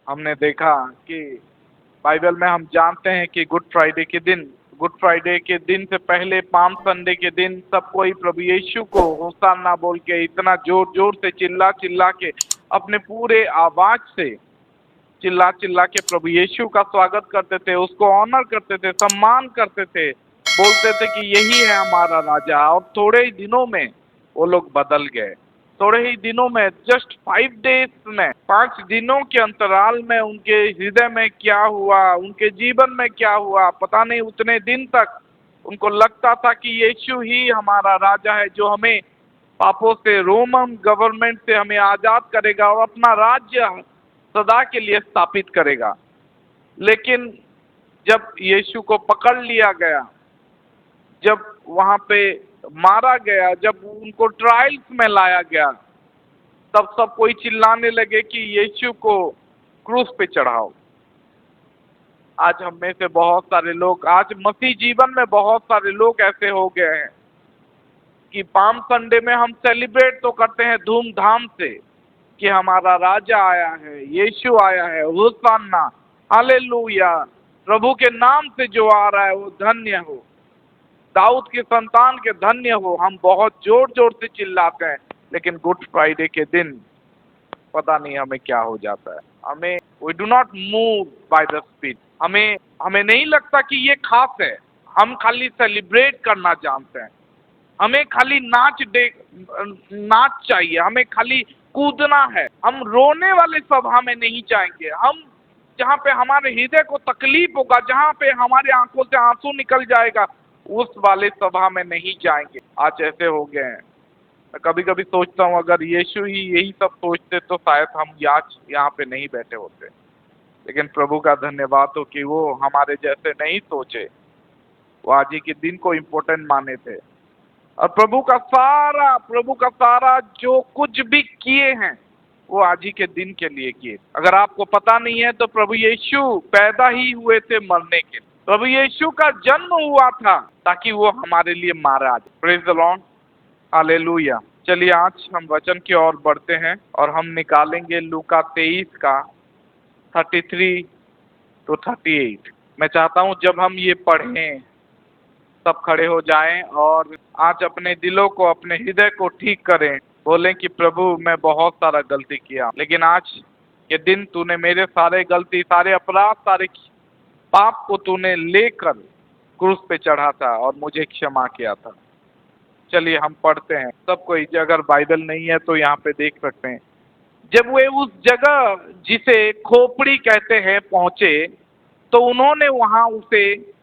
हमने देखा कि बाइबल में हम जानते हैं कि गुड फ्राइडे के दिन से पहले पाम संडे के दिन सब कोई प्रभु यीशु को होशाना बोल के इतना जोर जोर से चिल्ला चिल्ला के अपने पूरे आवाज से चिल्ला चिल्ला के प्रभु यीशु का स्वागत करते थे, उसको ऑनर करते थे, सम्मान करते थे, बोलते थे कि यही है हमारा राजा। और थोड़े ही दिनों में वो लोग बदल गए। थोड़े ही दिनों में, जस्ट 5 डेज में, 5 दिनों के अंतराल में उनके हृदय में क्या हुआ, उनके जीवन में क्या हुआ पता नहीं। उतने दिन तक उनको लगता था कि यीशु ही हमारा राजा है जो हमें पापों से, रोमन गवर्नमेंट से हमें आजाद करेगा और अपना राज्य सदा के लिए स्थापित करेगा। लेकिन जब यीशु को पकड़ लिया गया, जब वहां पे मारा गया, जब उनको ट्रायल्स में लाया गया, तब सब कोई चिल्लाने लगे कि यीशु को क्रूस पे चढ़ाओ। आज हम में से बहुत सारे लोग, आज मसीह जीवन में बहुत सारे लोग ऐसे हो गए हैं कि पाम संडे में हम सेलिब्रेट तो करते हैं धूमधाम से कि हमारा राजा आया है, यीशु आया है, होशाना, हालेलुया, प्रभु के नाम से जो आ रहा है वो धन्य हो, दाऊद के संतान के धन्य हो। हम बहुत जोर जोर से चिल्लाते हैं, लेकिन गुड फ्राइडे के दिन पता नहीं हमें क्या हो जाता है। हमें we do not move by the spirit. हमें नहीं लगता कि ये खास है। हम खाली सेलिब्रेट करना जानते हैं। हमें खाली नाच चाहिए, हमें खाली कूदना है। हम रोने वाले सभा में नहीं जाएंगे। हम जहाँ पे हमारे हृदय को तकलीफ होगा, जहाँ पे हमारे आंखों से आंसू निकल जाएगा, उस वाले सभा में नहीं जाएंगे। आज ऐसे हो गए हैं। मैं कभी कभी सोचता हूँ अगर यीशु ही यही सब सोचते तो शायद हम यहाँ पे नहीं बैठे होते। लेकिन प्रभु का धन्यवाद हो कि वो हमारे जैसे नहीं सोचे, वो आज ही के दिन को इम्पोर्टेंट माने थे। और प्रभु का सारा जो कुछ भी किए हैं वो आज ही के दिन के लिए किए। अगर आपको पता नहीं है तो प्रभु यीशु पैदा ही हुए थे मरने के लिए। प्रभु यीशु का जन्म हुआ था ताकि वो हमारे लिए मारा जाए। Praise the Lord, hallelujah. चलिए आज हम वचन की ओर बढ़ते हैं और हम निकालेंगे लूका 23 का 33 to 38। मैं चाहता हूं जब हम ये पढ़ें सब खड़े हो जाएं और आज अपने दिलों को, अपने हृदय को ठीक करें। बोलें कि प्रभु मैं बहुत सारा गलती किया, लेकिन आज के दिन तूने मेरे सारे गलती, सारे अपराध, सारे पाप को तूने लेकर क्रूस पे चढ़ा था और मुझे क्षमा किया था। चलिए हम पढ़ते हैं। सब कोई, अगर बाइबल नहीं है तो यहाँ पे देख सकते हैं। जब वे उस जगह जिसे खोपड़ी कहते हैं पहुंचे तो उन्होंने वहां उसे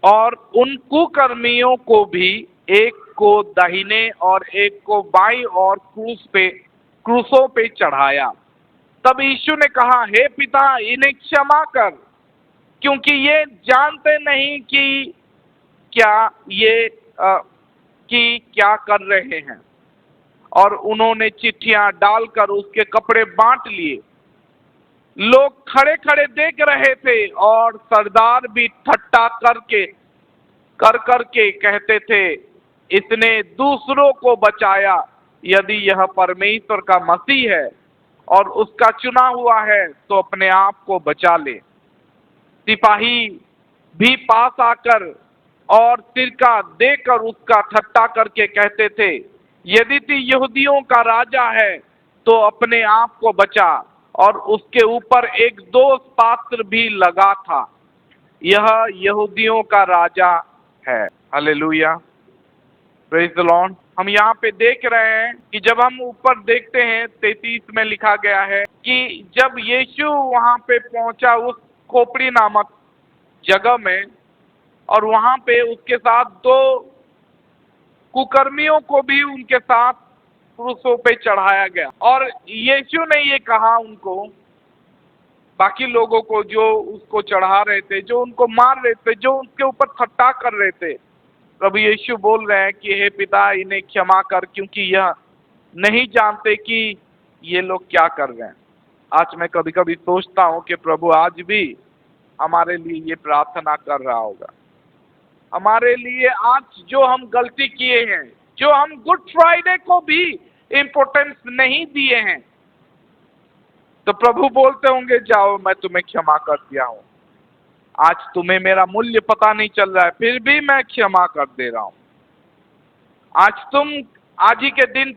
और उन कुकर्मियों को भी, एक को दाहिने और एक को बाईं और क्रूसों पे चढ़ाया। तब यीशु ने कहा, हे पिता इन्हें क्षमा कर, क्योंकि ये जानते नहीं कि क्या कर रहे हैं। और उन्होंने चिट्ठियां डालकर उसके कपड़े बांट लिए। लोग खड़े खड़े देख रहे थे और सरदार भी ठट्ठा करके कहते थे, इसने दूसरों को बचाया। यदि यह परमेश्वर का मसीह है और उसका चुना हुआ है तो अपने आप को बचा ले। सिपाही भी पास आकर और सिरका देकर उसका ठट्ठा करके कहते थे, यदि तू यहूदियों का राजा है तो अपने आप को बचा। और उसके ऊपर एक दोष पात्र भी लगा था, यह यहूदियों का राजा है। Hallelujah, praise the Lord. हम यहाँ पे देख रहे हैं कि जब हम ऊपर देखते हैं 33 में लिखा गया है कि जब यीशु वहां पे पहुंचा उस खोपड़ी नामक जगह में, और वहां पे उसके साथ 2 कुकर्मियों को भी उनके साथ क्रूसों पे चढ़ाया गया। और यीशु ने ये कहा उनको, बाकी लोगों को जो उसको चढ़ा रहे थे, जो उनको मार रहे थे, जो उसके ऊपर ठट्ठा कर रहे थे, प्रभु यीशु बोल रहे हैं कि हे पिता इन्हें क्षमा कर, क्योंकि यह नहीं जानते कि ये लोग क्या कर रहे हैं। आज मैं कभी कभी सोचता हूँ कि प्रभु आज भी हमारे लिए ये प्रार्थना कर रहा होगा। हमारे लिए आज जो हम गलती किए हैं, जो हम गुड फ्राइडे को भी इम्पोर्टेंस नहीं दिए हैं, तो प्रभु बोलते होंगे जाओ मैं तुम्हें क्षमा कर दिया हूं। आज तुम्हें मेरा मूल्य पता नहीं चल रहा है, फिर भी मैं क्षमा कर दे रहा हूं। आज ही के दिन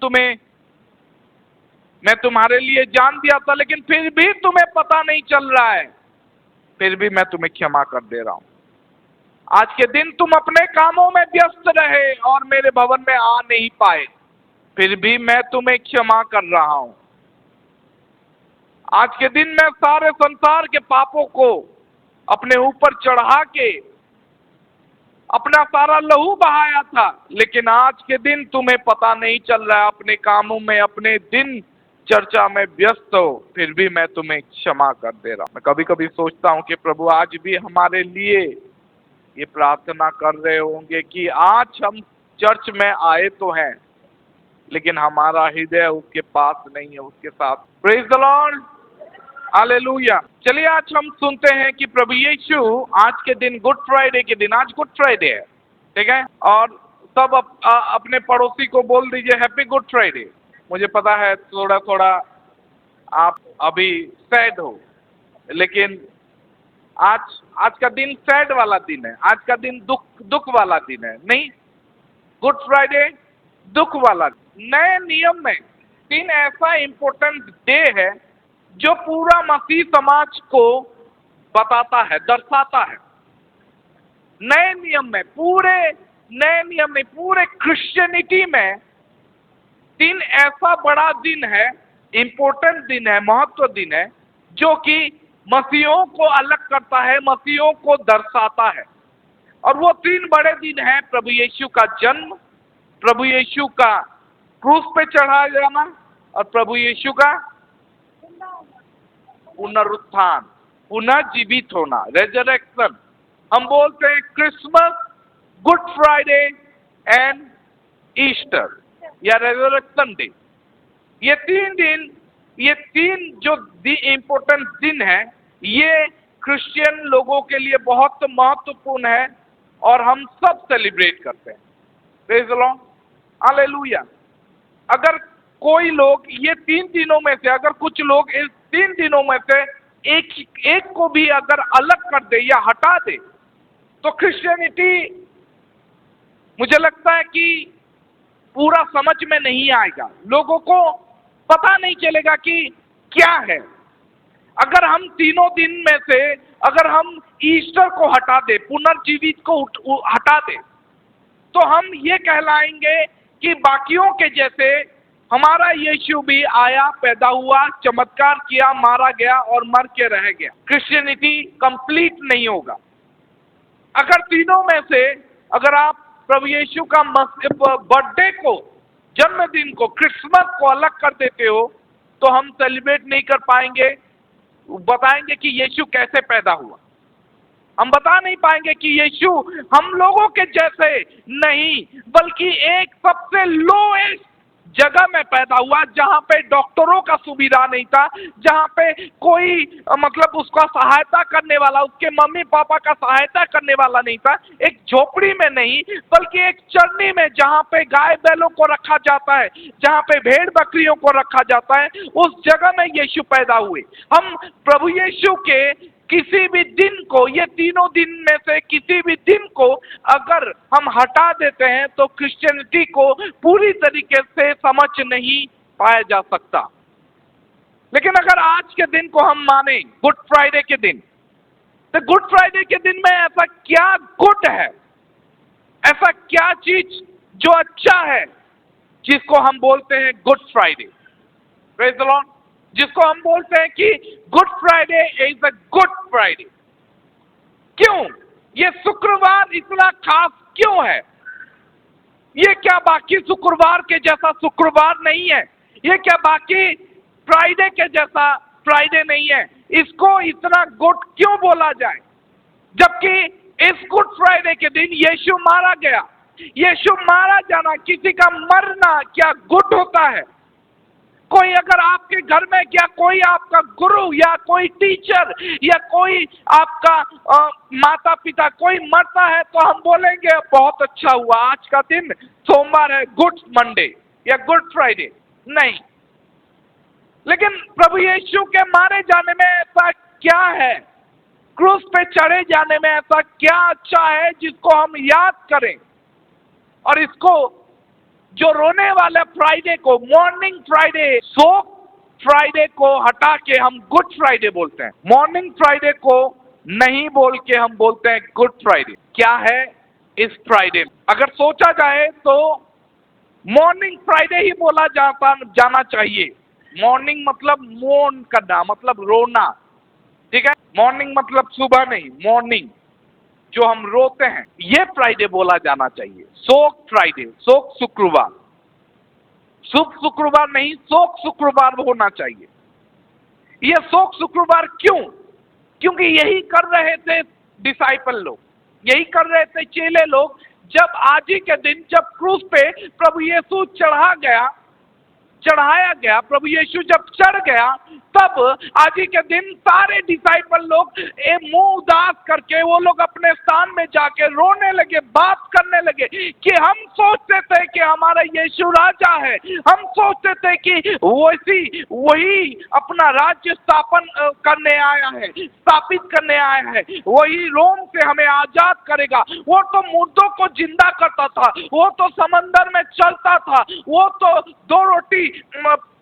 मैं तुम्हारे लिए जान दिया था, लेकिन फिर भी तुम्हें पता नहीं चल रहा है, फिर भी मैं तुम्हें क्षमा कर दे रहा हूं। आज के दिन तुम अपने कामों में व्यस्त रहे और मेरे भवन में आ नहीं पाए, फिर भी मैं तुम्हें क्षमा कर रहा हूं। आज के दिन मैं सारे संसार के पापों को अपने ऊपर चढ़ा के अपना सारा लहू बहाया था, लेकिन आज के दिन तुम्हें पता नहीं चल रहा है, अपने कामों में, अपने दिन चर्चा में व्यस्त हो, फिर भी मैं तुम्हें क्षमा कर दे रहा हूं। मैं कभी कभी सोचता हूं कि प्रभु आज भी हमारे लिए ये प्रार्थना कर रहे होंगे कि आज हम चर्च में आए तो हैं, लेकिन हमारा हृदय उसके पास नहीं है, उसके साथ। Praise the Lord, hallelujah. चलिए आज हम सुनते हैं कि प्रभु यीशु आज के दिन, गुड फ्राइडे के दिन, आज गुड फ्राइडे है, ठीक है, और सब अपने पड़ोसी को बोल दीजिए हैप्पी गुड फ्राइडे। मुझे पता है थोड़ा थोड़ा आप अभी सैड हो, लेकिन आज का दिन सैड वाला दिन है, आज का दिन दुख वाला दिन है, नहीं, गुड फ्राइडे दुख वाला। नए नियम में 3 ऐसा इंपॉर्टेंट डे है जो पूरा मसीह समाज को बताता है, दर्शाता है। नए नियम में, पूरे क्रिश्चियनिटी में 3 ऐसा बड़ा दिन है, इंपॉर्टेंट दिन है, महत्व दिन है, जो कि मसीहों को अलग करता है, मसीहों को दर्शाता है। और वो 3 बड़े दिन हैं प्रभु यीशु का जन्म, प्रभु यीशु का क्रूस पे चढ़ाया जाना और प्रभु यीशु का पुनरुत्थान, पुनः जीवित होना, रेजरेक्शन। हम बोलते हैं Christmas, good Friday and Easter या रेजरेक्शन डे। ये 3 दिन, ये 3 जो इंपॉर्टेंट दिन है, ये क्रिश्चियन लोगों के लिए बहुत महत्वपूर्ण है और हम सब सेलिब्रेट करते हैं। Praise the Lord, hallelujah. अगर कोई लोग ये 3 दिनों में से, अगर कुछ लोग इस 3 दिनों में से एक को भी अगर अलग कर दे या हटा दे, तो क्रिश्चियनिटी मुझे लगता है कि पूरा समझ में नहीं आएगा, लोगों को पता नहीं चलेगा कि क्या है। अगर हम तीनों दिन में से अगर हम ईस्टर को हटा दे, पुनर्जीवित को हटा दे, तो हम ये कहलाएंगे कि बाकियों के जैसे हमारा यीशु भी आया, पैदा हुआ, चमत्कार किया, मारा गया और मर के रह गया। क्रिश्चियनिटी कंप्लीट नहीं होगा। अगर तीनों में से अगर आप प्रभु यीशु का बर्थडे को, जन्मदिन को, क्रिसमस को अलग कर देते हो, तो हम सेलिब्रेट नहीं कर पाएंगे। बताएंगे कि यीशु कैसे पैदा हुआ, हम बता नहीं पाएंगे कि यीशु हम लोगों के जैसे नहीं, बल्कि एक सबसे लोएस्ट जगह में पैदा हुआ, जहां पे डॉक्टरों का सुविधा नहीं था, जहां पे कोई मतलब उसका सहायता करने वाला, उसके मम्मी पापा का सहायता करने वाला नहीं था। एक झोपड़ी में नहीं, बल्कि एक चरनी में, जहां पे गाय बैलों को रखा जाता है, जहां पे भेड़ बकरियों को रखा जाता है, उस जगह में यीशु पैदा हुए। हम प्रभु यीशु के किसी भी दिन को, ये तीनों दिन में से किसी भी दिन को अगर हम हटा देते हैं, तो क्रिश्चियनिटी को पूरी तरीके से समझ नहीं पाया जा सकता। लेकिन अगर आज के दिन को हम माने, गुड फ्राइडे के दिन, तो गुड फ्राइडे के दिन में ऐसा क्या गुड है, ऐसा क्या चीज जो अच्छा है, जिसको हम बोलते हैं good Friday. Praise the Lord. जिसको हम बोलते हैं कि good Friday is a good Friday. क्यों? ये शुक्रवार इतना खास क्यों है? ये क्या बाकी शुक्रवार के जैसा शुक्रवार नहीं है? ये क्या बाकी फ्राइडे के जैसा फ्राइडे नहीं है? इसको इतना गुड क्यों बोला जाए? जबकि इस गुड फ्राइडे के दिन यीशु मारा गया। यीशु मारा जाना, किसी का मरना क्या गुड होता है? कोई अगर आपके घर में, क्या कोई आपका गुरु या कोई टीचर या कोई आपका माता पिता कोई मरता है, तो हम बोलेंगे बहुत अच्छा हुआ, आज का दिन सोमवार है, गुड मंडे या गुड फ्राइडे? नहीं, लेकिन प्रभु यीशु के मारे जाने में ऐसा क्या है, क्रूस पे चढ़े जाने में ऐसा क्या अच्छा है जिसको हम याद करें? और इसको जो रोने वाले फ्राइडे को, मॉर्निंग फ्राइडे, शोक फ्राइडे को हटा के हम गुड फ्राइडे बोलते हैं। मॉर्निंग फ्राइडे को नहीं बोल के हम बोलते हैं गुड फ्राइडे। क्या है इस फ्राइडे में? अगर सोचा जाए तो मॉर्निंग फ्राइडे ही बोला जाना चाहिए। मॉर्निंग मतलब मोर्न करना, मतलब रोना, ठीक है। मॉर्निंग मतलब सुबह नहीं, मॉर्निंग जो हम रोते हैं, ये फ्राइडे बोला जाना चाहिए। शोक फ्राइडे, शोक शुक्रवार, शुभ शुक्रवार नहीं, शोक शुक्रवार होना चाहिए। ये शोक शुक्रवार क्यों? क्योंकि यही कर रहे थे डिसाइपल लोग, यही कर रहे थे चेले लोग। जब आज ही के दिन जब क्रूस पे प्रभु यीशु चढ़ाया गया, प्रभु यीशु जब चढ़ गया, तब आज ही के दिन सारे डिसाइपल लोग मुंह उदास करके वो लोग अपने स्थान में जाके रोने लगे, बात करने लगे कि हम सोचते थे कि हमारा यीशु राजा है, हम सोचते थे कि वही अपना राज्य स्थापित करने आया है, वही रोम से हमें आजाद करेगा। वो तो मुर्दों को जिंदा करता था, वो तो समंदर में चलता था, वो तो 2 रोटी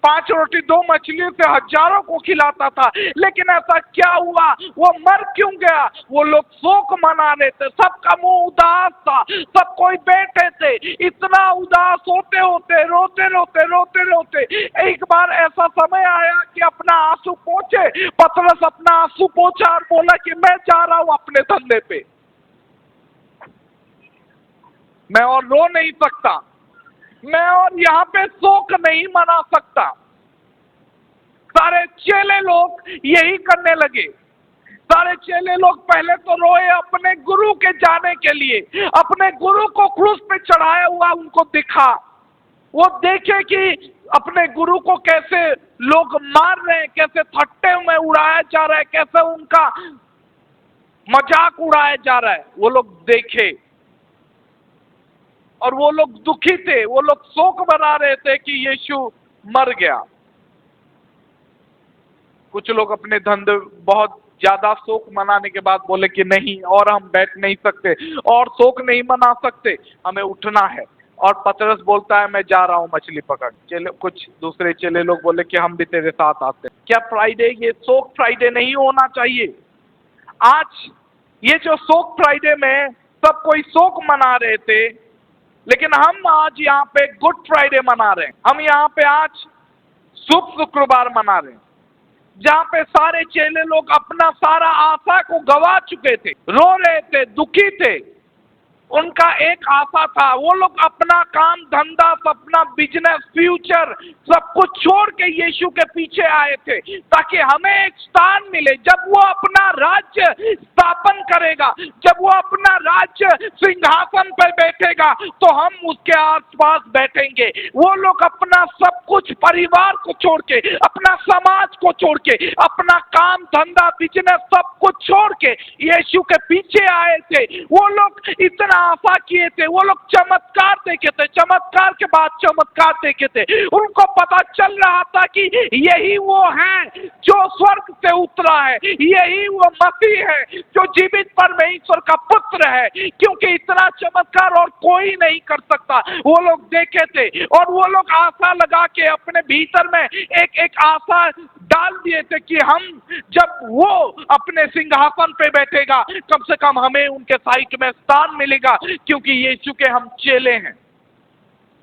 5 रोटी 2 मछलियों से हजारों को खिलाता था। लेकिन ऐसा क्या हुआ? वो मर क्यों गया? वो लोग शोक मना रहे थे, सबका मुंह उदास था, सब कोई बैठे थे। इतना उदास रोते एक बार ऐसा समय आया कि अपना आंसू पोंछे, पतरस अपना आंसू पोंछा और बोला कि मैं जा रहा हूं अपने धंधे पे, मैं और रो नहीं सकता, मैं और यहाँ पे शोक नहीं मना सकता। सारे चेले लोग यही करने लगे। सारे चेले लोग पहले तो रोए अपने गुरु के जाने के लिए, अपने गुरु को क्रूस पे चढ़ाया हुआ उनको दिखा, वो देखे कि अपने गुरु को कैसे लोग मार रहे हैं, कैसे थट्टे में उड़ाया जा रहा है, कैसे उनका मजाक उड़ाया जा रहा है, वो लोग देखे और वो लोग दुखी थे। वो लोग शोक मना रहे थे कि यीशु मर गया। कुछ लोग अपने धंधे बहुत ज्यादा शोक मनाने के बाद बोले कि नहीं, और हम बैठ नहीं सकते और शोक नहीं मना सकते, हमें उठना है। और पतरस बोलता है मैं जा रहा हूं मछली पकड़। चेले, कुछ दूसरे चेले लोग बोले कि हम भी तेरे साथ आते हैं। क्या फ्राइडे ये शोक फ्राइडे नहीं होना चाहिए? आज ये जो शोक फ्राइडे में सब कोई शोक मना रहे थे, लेकिन हम आज यहाँ पे गुड फ्राइडे मना रहे हैं। हम यहाँ पे आज शुभ शुक्रवार मना रहे हैं, जहाँ पे सारे चेले लोग अपना सारा आशा को गवा चुके थे, रो रहे थे, दुखी थे। उनका एक आशा था, वो लोग अपना काम धंधा, अपना बिजनेस, फ्यूचर सब कुछ छोड़ के यीशु के पीछे आए थे, ताकि हमें एक स्थान मिले। जब वो अपना राज्य स्थापन करेगा, जब वो अपना राज्य सिंहासन पर बैठेगा, तो हम उसके आसपास बैठेंगे। वो लोग अपना सब कुछ, परिवार को छोड़ के, अपना समाज को छोड़ के, अपना काम धंधा बिजनेस सब कुछ छोड़ के यीशु के पीछे आए थे। वो लोग इतना आशा किए थे, वो लोग चमत्कार देखे थे, चमत्कार के बाद चमत्कार देखे थे। उनको पता चल रहा था कि यही वो है जो स्वर्ग से उतरा है, यही वो मसीह है जो जीवित परमेश्वर का पुत्र है, क्योंकि इतना चमत्कार और कोई नहीं कर सकता। वो लोग देखे थे और वो लोग आशा लगा के अपने भीतर में एक आशा डाल दिए थे कि हम जब वो अपने सिंहासन पे बैठेगा, कम से कम हमें उनके साइड में स्थान मिलेगा, क्योंकि यीशु के हम चेले हैं।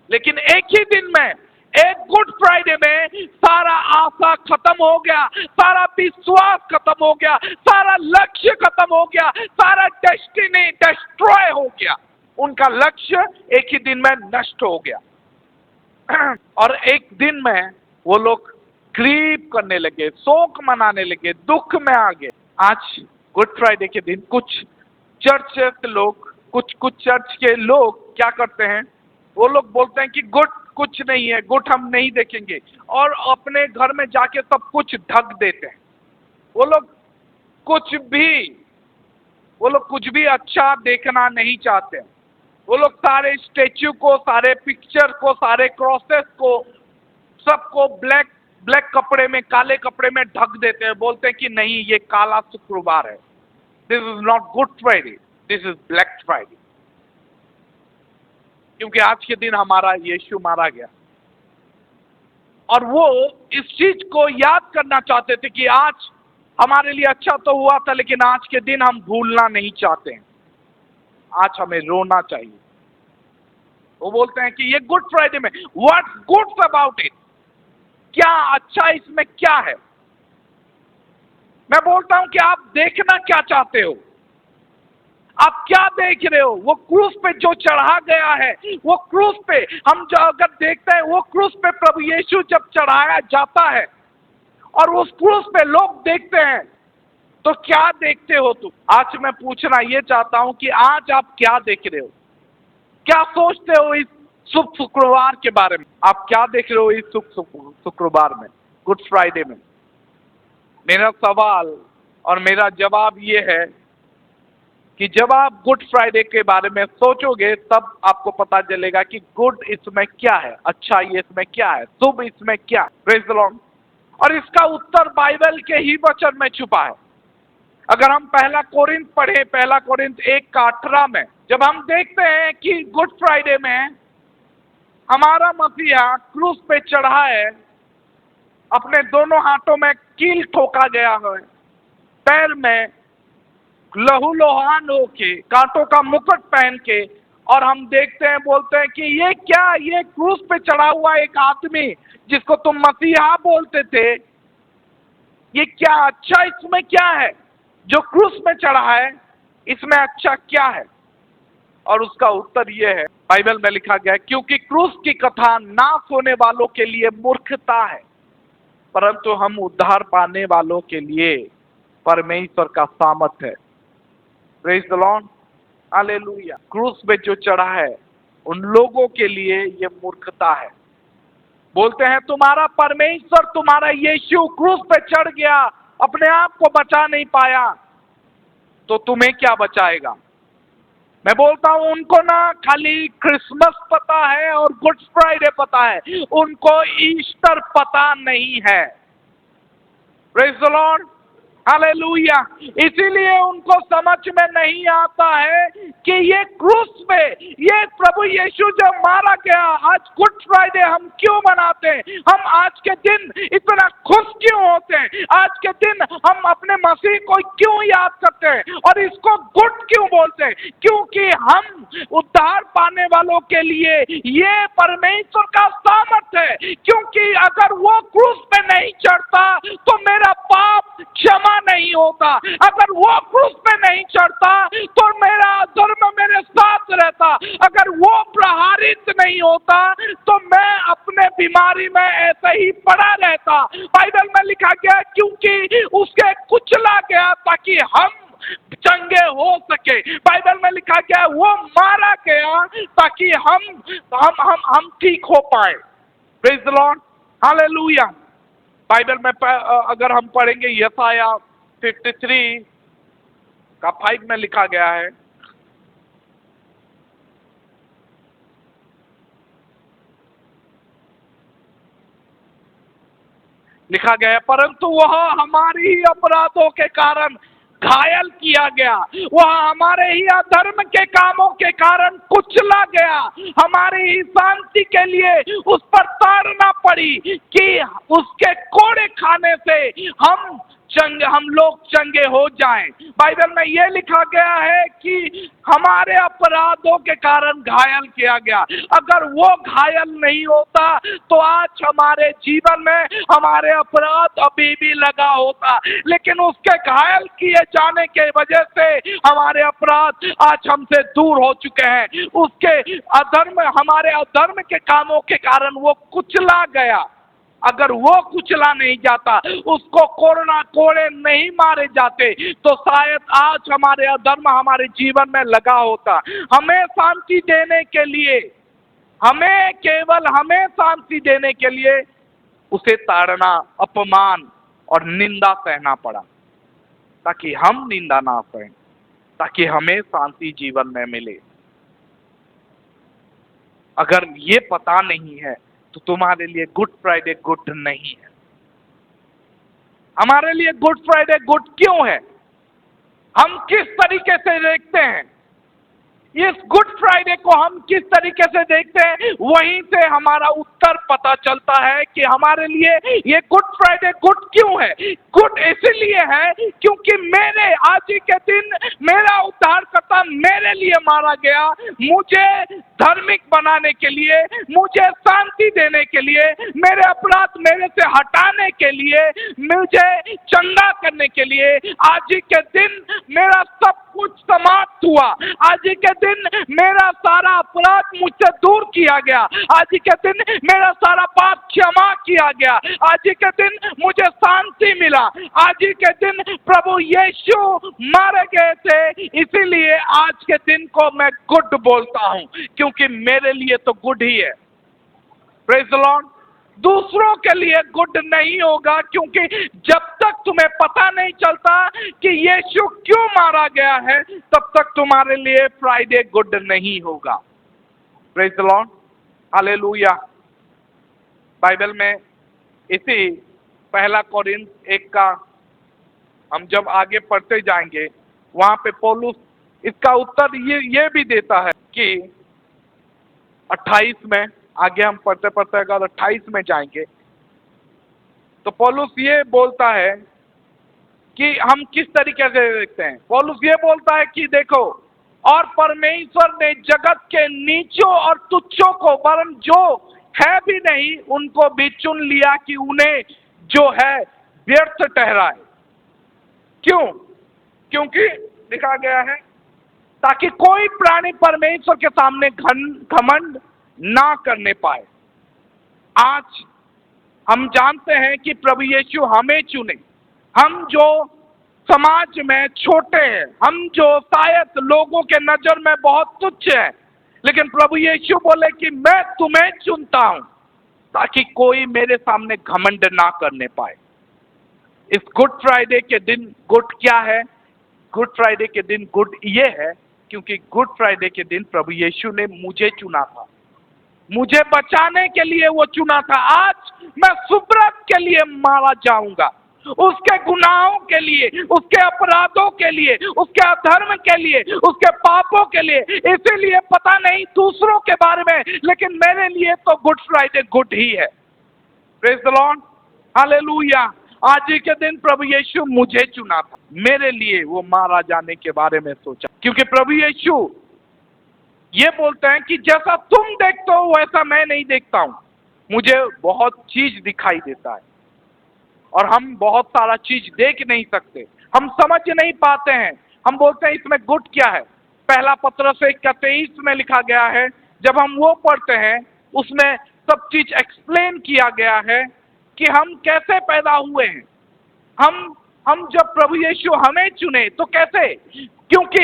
लेकिन एक ही दिन में, एक गुड फ्राइडे में सारा आशा खत्म हो गया, सारा विश्वास खत्म हो गया, सारा लक्ष्य खत्म हो गया, सारा डेस्टिनी डिस्ट्रॉय हो गया। उनका लक्ष्य एक ही दिन में नष्ट हो गया और एक दिन में वो लोग ग्रीव करने लगे, शोक मनाने लगे, दुख में आ गए। आज गुड फ्राइडे के दिन कुछ चर्च के लोग क्या करते हैं? वो लोग बोलते हैं कि गुड कुछ नहीं है, गुड हम नहीं देखेंगे, और अपने घर में जाके सब कुछ ढक देते हैं। वो लोग कुछ भी अच्छा देखना नहीं चाहते। वो लोग सारे स्टेच्यू को, सारे पिक्चर को, सारे क्रॉसेस को, सबको ब्लैक ब्लैक कपड़े में, काले कपड़े में ढक देते हैं, बोलते हैं कि नहीं ये काला शुक्रवार है, this is not good Friday, this is black Friday, क्योंकि आज के दिन हमारा यीशु मारा गया। और वो इस चीज को याद करना चाहते थे कि आज हमारे लिए अच्छा तो हुआ था, लेकिन आज के दिन हम भूलना नहीं चाहते हैं, आज हमें रोना चाहिए। वो बोलते हैं कि ये गुड फ्राइडे में व्हाट्स गुड अबाउट इट, क्या अच्छा इसमें क्या है। मैं बोलता हूं कि आप देखना क्या चाहते हो, आप क्या देख रहे हो। वो क्रूस पे जो चढ़ा गया है, वो क्रूस पे हम जो अगर देखते हैं, वो क्रूस पे प्रभु यीशु जब चढ़ाया जाता है और उस क्रूस पे लोग देखते हैं, तो क्या देखते हो तुम। आज मैं पूछना ये चाहता हूं कि आज आप क्या देख रहे हो, क्या सोचते हो इस शुभ शुक्रवार के बारे में। आप क्या देख रहे हो इस शुभ शुक्रवार में, गुड फ्राइडे में। मेरा सवाल और मेरा जवाब ये है कि जब आप गुड फ्राइडे के बारे में सोचोगे, तब आपको पता चलेगा कि गुड इसमें क्या है, अच्छा ये इसमें क्या है, शुभ इसमें क्या है। Praise the Lord. और इसका उत्तर बाइबल के ही वचन में छुपा है। अगर हम पहला कोरिन्थ पढ़े, पहला कोरिन्थ 1:18 में, जब हम देखते हैं कि गुड फ्राइडे में हमारा मसीहा क्रूस पे चढ़ा है, अपने दोनों हाथों में कील ठोका गया है, पैर में लहू लोहान होके, कांटों का मुकुट पहन के, और हम देखते हैं, बोलते हैं कि ये क्या, ये क्रूस पे चढ़ा हुआ एक आदमी जिसको तुम मसीहा बोलते थे, ये क्या अच्छा इसमें क्या है जो क्रूस में चढ़ा है, इसमें अच्छा क्या है। और उसका उत्तर ये है, बाइबल में लिखा गया है, क्योंकि क्रूस की कथा नाश होने वालों के लिए मूर्खता है, परंतु हम उद्धार पाने वालों के लिए परमेश्वर का सामर्थ है। Praise the Lord, hallelujah. क्रूस पे जो चढ़ा है उन लोगों के लिए ये मूर्खता है। बोलते हैं तुम्हारा परमेश्वर, तुम्हारा यीशु क्रूस पे चढ़ गया, अपने आप को बचा नहीं पाया, तो तुम्हें क्या बचाएगा। मैं बोलता हूं उनको ना खाली क्रिसमस पता है और गुड फ्राइडे पता है, उनको ईस्टर पता नहीं है। Praise the Lord, hallelujah. इसीलिए उनको समझ में नहीं आता है कि ये क्रूस पे ये प्रभु यीशु जब मारा गया, आज गुड फ्राइडे हम क्यों मनाते हैं, हम आज के दिन इतना खुश क्यों होते हैं, आज के दिन हम अपने मसीह को क्यों याद करते हैं और इसको गुड क्यों बोलते हैं, क्योंकि हम उद्धार पाने वालों के लिए ये परमेश्वर का सामर्थ है। क्योंकि अगर वो क्रूस पे नहीं चढ़ता तो मेरा पाप क्षमा नहीं होता, अगर वो क्रूस पे नहीं चढ़ता तो मेरा धर्म मेरे साथ रहता, अगर वो प्रहारित नहीं होता तो मैं अपने बीमारी में ऐसे ही पड़ा रहता। बाइबल में लिखा गया क्योंकि उसके कुचला गया ताकि हम चंगे हो सके। बाइबल में लिखा गया वो मारा गया ताकि हम ठीक हो पाए। Praise the Lord, hallelujah. Bible में अगर हम पढ़ेंगे यशाया 53 का 5 में लिखा गया है, लिखा गया है परंतु वह हमारी ही अपराधों के कारण घायल किया गया, वह हमारे ही अधर्म के कामों के कारण कुचला गया, हमारी ही शांति के लिए उस पर ताड़ना पड़ी कि उसके कोड़े खाने से हम लोग चंगे हो जाएं। बाइबल में यह लिखा गया है कि हमारे अपराधों के कारण घायल किया गया। अगर वो घायल नहीं होता तो आज हमारे जीवन में हमारे अपराध अभी भी लगा होता, लेकिन उसके घायल किए जाने के वजह से हमारे अपराध आज हमसे दूर हो चुके हैं। उसके अधर्म, हमारे अधर्म के कामों के कारण वो कुचला गया। अगर वो कुचला नहीं जाता, उसको कोड़े नहीं मारे जाते, तो शायद आज हमारे अधर्म हमारे जीवन में लगा होता। हमें शांति देने के लिए, केवल हमें शांति देने के लिए उसे ताड़ना, अपमान और निंदा सहना पड़ा, ताकि हम निंदा ना सहें, ताकि हमें शांति जीवन में मिले। अगर ये पता नहीं है तो तुम्हारे लिए गुड फ्राइडे गुड नहीं है। हमारे लिए गुड फ्राइडे गुड क्यों है? हम किस तरीके से देखते हैं इस गुड फ्राइडे को? हम किस तरीके से देखते हैं, वहीं से हमारा उत्तर पता चलता है कि हमारे लिए ये गुड फ्राइडे गुड क्यों है। गुड इसलिए है क्योंकि मेरे आज ही के दिन मेरा उद्धारकर्ता मेरे लिए मारा गया, मुझे धार्मिक बनाने के लिए, मुझे शांति देने के लिए, मेरे अपराध मेरे से हटाने के लिए, मुझे चंगा करने के लिए। आज ही के दिन मेरा सब कुछ समाप्त हुआ। आज ही के दिन मेरा सारा अपराध मुझसे दूर किया गया। आज ही के दिन मेरा सारा पाप क्षमा किया गया। आज ही के दिन मुझे शांति मिला। आज ही के दिन प्रभु यीशु मारे गए थे, इसीलिए आज के दिन को मैं गुड बोलता हूं, क्योंकि मेरे लिए तो गुड ही है। Praise the Lord. दूसरों के लिए गुड नहीं होगा, क्योंकि जब तक तुम्हें पता नहीं चलता कि यीशु क्यों मारा गया है, तब तक तुम्हारे लिए फ्राइडे गुड नहीं होगा। Praise the Lord, hallelujah. Bible में इसी 1 कोरिन्थ 1 का हम जब आगे पढ़ते जाएंगे, वहां पे पौलुस इसका उत्तर ये भी देता है कि 28 में, आगे हम पढ़ते पढ़ते अगर 28 में जाएंगे तो पौलुस ये बोलता है कि हम किस तरीके से देखते हैं। पौलुस ये बोलता है कि देखो, और परमेश्वर ने जगत के नीचों और तुच्छों को, वरन जो है भी नहीं उनको भी चुन लिया कि उन्हें जो है व्यर्थ ठहराए। क्यों? क्योंकि लिखा गया है ताकि कोई प्राणी परमेश्वर के सामने घमंड ना करने पाए। आज हम जानते हैं कि प्रभु यीशु हमें चुने, हम जो समाज में छोटे हैं, हम जो शायद लोगों के नजर में बहुत तुच्छ है, लेकिन प्रभु यीशु बोले कि मैं तुम्हें चुनता हूं ताकि कोई मेरे सामने घमंड ना करने पाए। इस गुड फ्राइडे के दिन गुड क्या है? गुड फ्राइडे के दिन गुड ये है क्योंकि गुड फ्राइडे के दिन प्रभु यीशु ने मुझे चुना था, मुझे बचाने के लिए वो चुना था। आज मैं सुब्रत के लिए मारा जाऊंगा, उसके गुनाहों के लिए, उसके अपराधों के लिए, उसके अधर्म के लिए, उसके पापों के लिए। इसीलिए पता नहीं दूसरों के बारे में, लेकिन मेरे लिए तो गुड फ्राइडे गुड ही है। Praise the Lord, hallelujah. आज ही के दिन प्रभु यीशु मुझे चुना था, मेरे लिए वो मारा जाने के बारे में सोचा, क्योंकि प्रभु यीशु ये बोलते हैं कि जैसा तुम देखते हो वैसा मैं नहीं देखता हूं। मुझे बहुत चीज दिखाई देता है और हम बहुत सारा चीज देख नहीं सकते, हम समझ नहीं पाते हैं। हम बोलते हैं इसमें गुड क्या है? 1 पत्रस 1:23 में लिखा गया है, जब हम वो पढ़ते हैं उसमें सब चीज एक्सप्लेन किया गया है कि हम कैसे पैदा हुए हैं। हम जब प्रभु यीशु हमें चुने तो कैसे? क्योंकि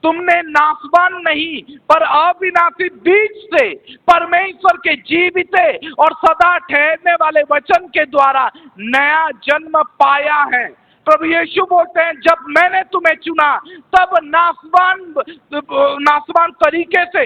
तुमने नासवान नहीं पर अविनाशी बीज से परमेश्वर के जीवित और सदा ठहरने वाले वचन के द्वारा नया जन्म पाया है। प्रभु यीशु बोलते हैं जब मैंने तुम्हें चुना तब नासवान तरीके से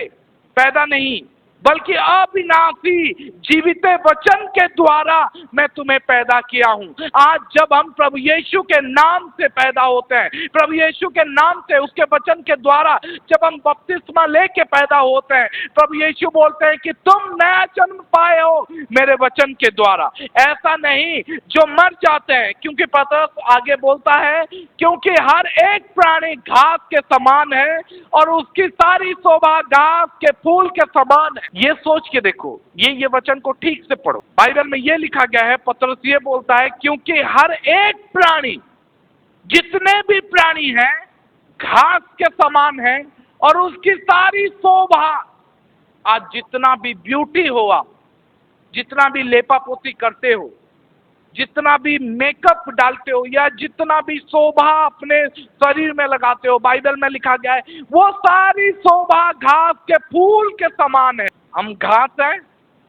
पैदा नहीं, बल्कि अविनाशी जीवित वचन के द्वारा मैं तुम्हें पैदा किया हूं। आज जब हम प्रभु यीशु के नाम से पैदा होते हैं, प्रभु यीशु के नाम से, उसके वचन के द्वारा जब हम बपतिस्मा लेके पैदा होते हैं, प्रभु यीशु बोलते हैं कि तुम नया जन्म पाए हो मेरे वचन के द्वारा। ऐसा नहीं जो मर जाते हैं, क्योंकि पतरस आगे बोलता है क्योंकि हर एक प्राणी घास के समान है और उसकी सारी शोभा घास के फूल के समान है। ये सोच के देखो, ये वचन को ठीक से पढ़ो। बाइबल में ये लिखा गया है, पतरस ये बोलता है क्योंकि हर एक प्राणी, जितने भी प्राणी हैं, घास के समान है और उसकी सारी शोभा, आज जितना भी ब्यूटी हो, आप जितना भी लेपा पोती करते हो, जितना भी मेकअप डालते हो या जितना भी शोभा अपने शरीर में लगाते हो, बाइबल में लिखा गया है वो सारी शोभा घास के फूल के समान है। हम घास हैं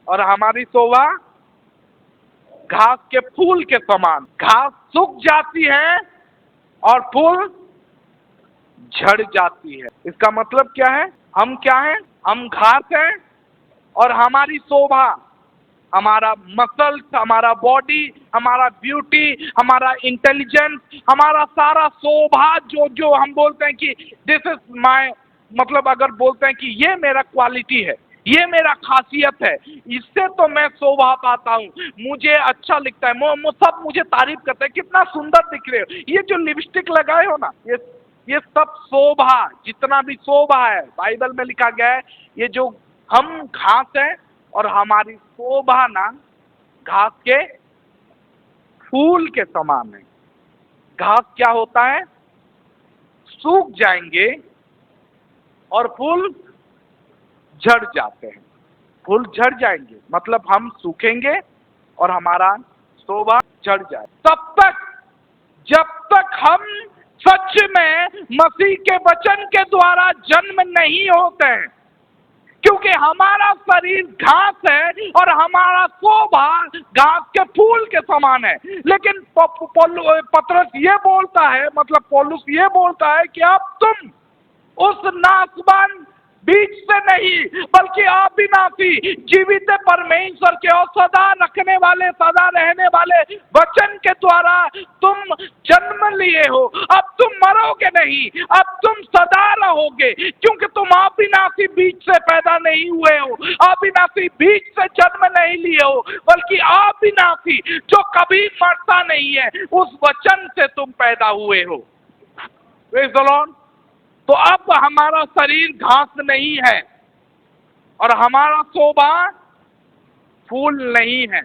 और हमारी शोभा घास के फूल के समान। घास सूख जाती है और फूल झड़ जाती है। इसका मतलब क्या है? हम क्या हैं? हम घास हैं और हमारी शोभा हमारा मसल्स, हमारा बॉडी, हमारा ब्यूटी, हमारा इंटेलिजेंस, हमारा सारा शोभा, जो जो हम बोलते हैं कि दिस इज माय, मतलब अगर बोलते हैं कि ये मेरा क्वालिटी है, ये मेरा खासियत है, इससे तो मैं शोभा पाता हूँ, मुझे अच्छा लिखता है, सब मुझे तारीफ करते हैं, कितना सुंदर दिख रहे हो, ये जो लिपस्टिक लगाए हो ना, ये सब शोभा, जितना भी शोभा है बाइबल में लिखा गया है, ये जो हम घास है और हमारी शोभा ना घास के फूल के समान है। घास क्या होता है, सूख जाएंगे और फूल झड़ जाते हैं, फूल झड़ जाएंगे मतलब हम सूखेंगे और हमारा शोभा झड़ जाए। तब तक जब तक हम सच में मसीह के वचन के द्वारा जन्म नहीं होते हैं, क्योंकि हमारा शरीर घास है और हमारा शोभा घास के फूल के समान है। लेकिन पतरस ये बोलता है, मतलब पौलुस ये बोलता है कि अब तुम उस नाशवान बीज से नहीं बल्कि अविनाशी जीवित परमेश्वर के और सदा रखने वाले, सदा रहने वाले वचन के द्वारा तुम जन्म लिए हो। अब तुम मरोगे नहीं, अब तुम सदा रहोगे, क्योंकि तुम अविनाशी बीज से पैदा नहीं हुए हो, अविनाशी बीज से जन्म नहीं लिए हो, बल्कि अविनाशी जो कभी मरता नहीं है उस वचन से तुम पैदा हुए हो। Praise the Lord. तो अब हमारा शरीर घास नहीं है और हमारा शोभा फूल नहीं है,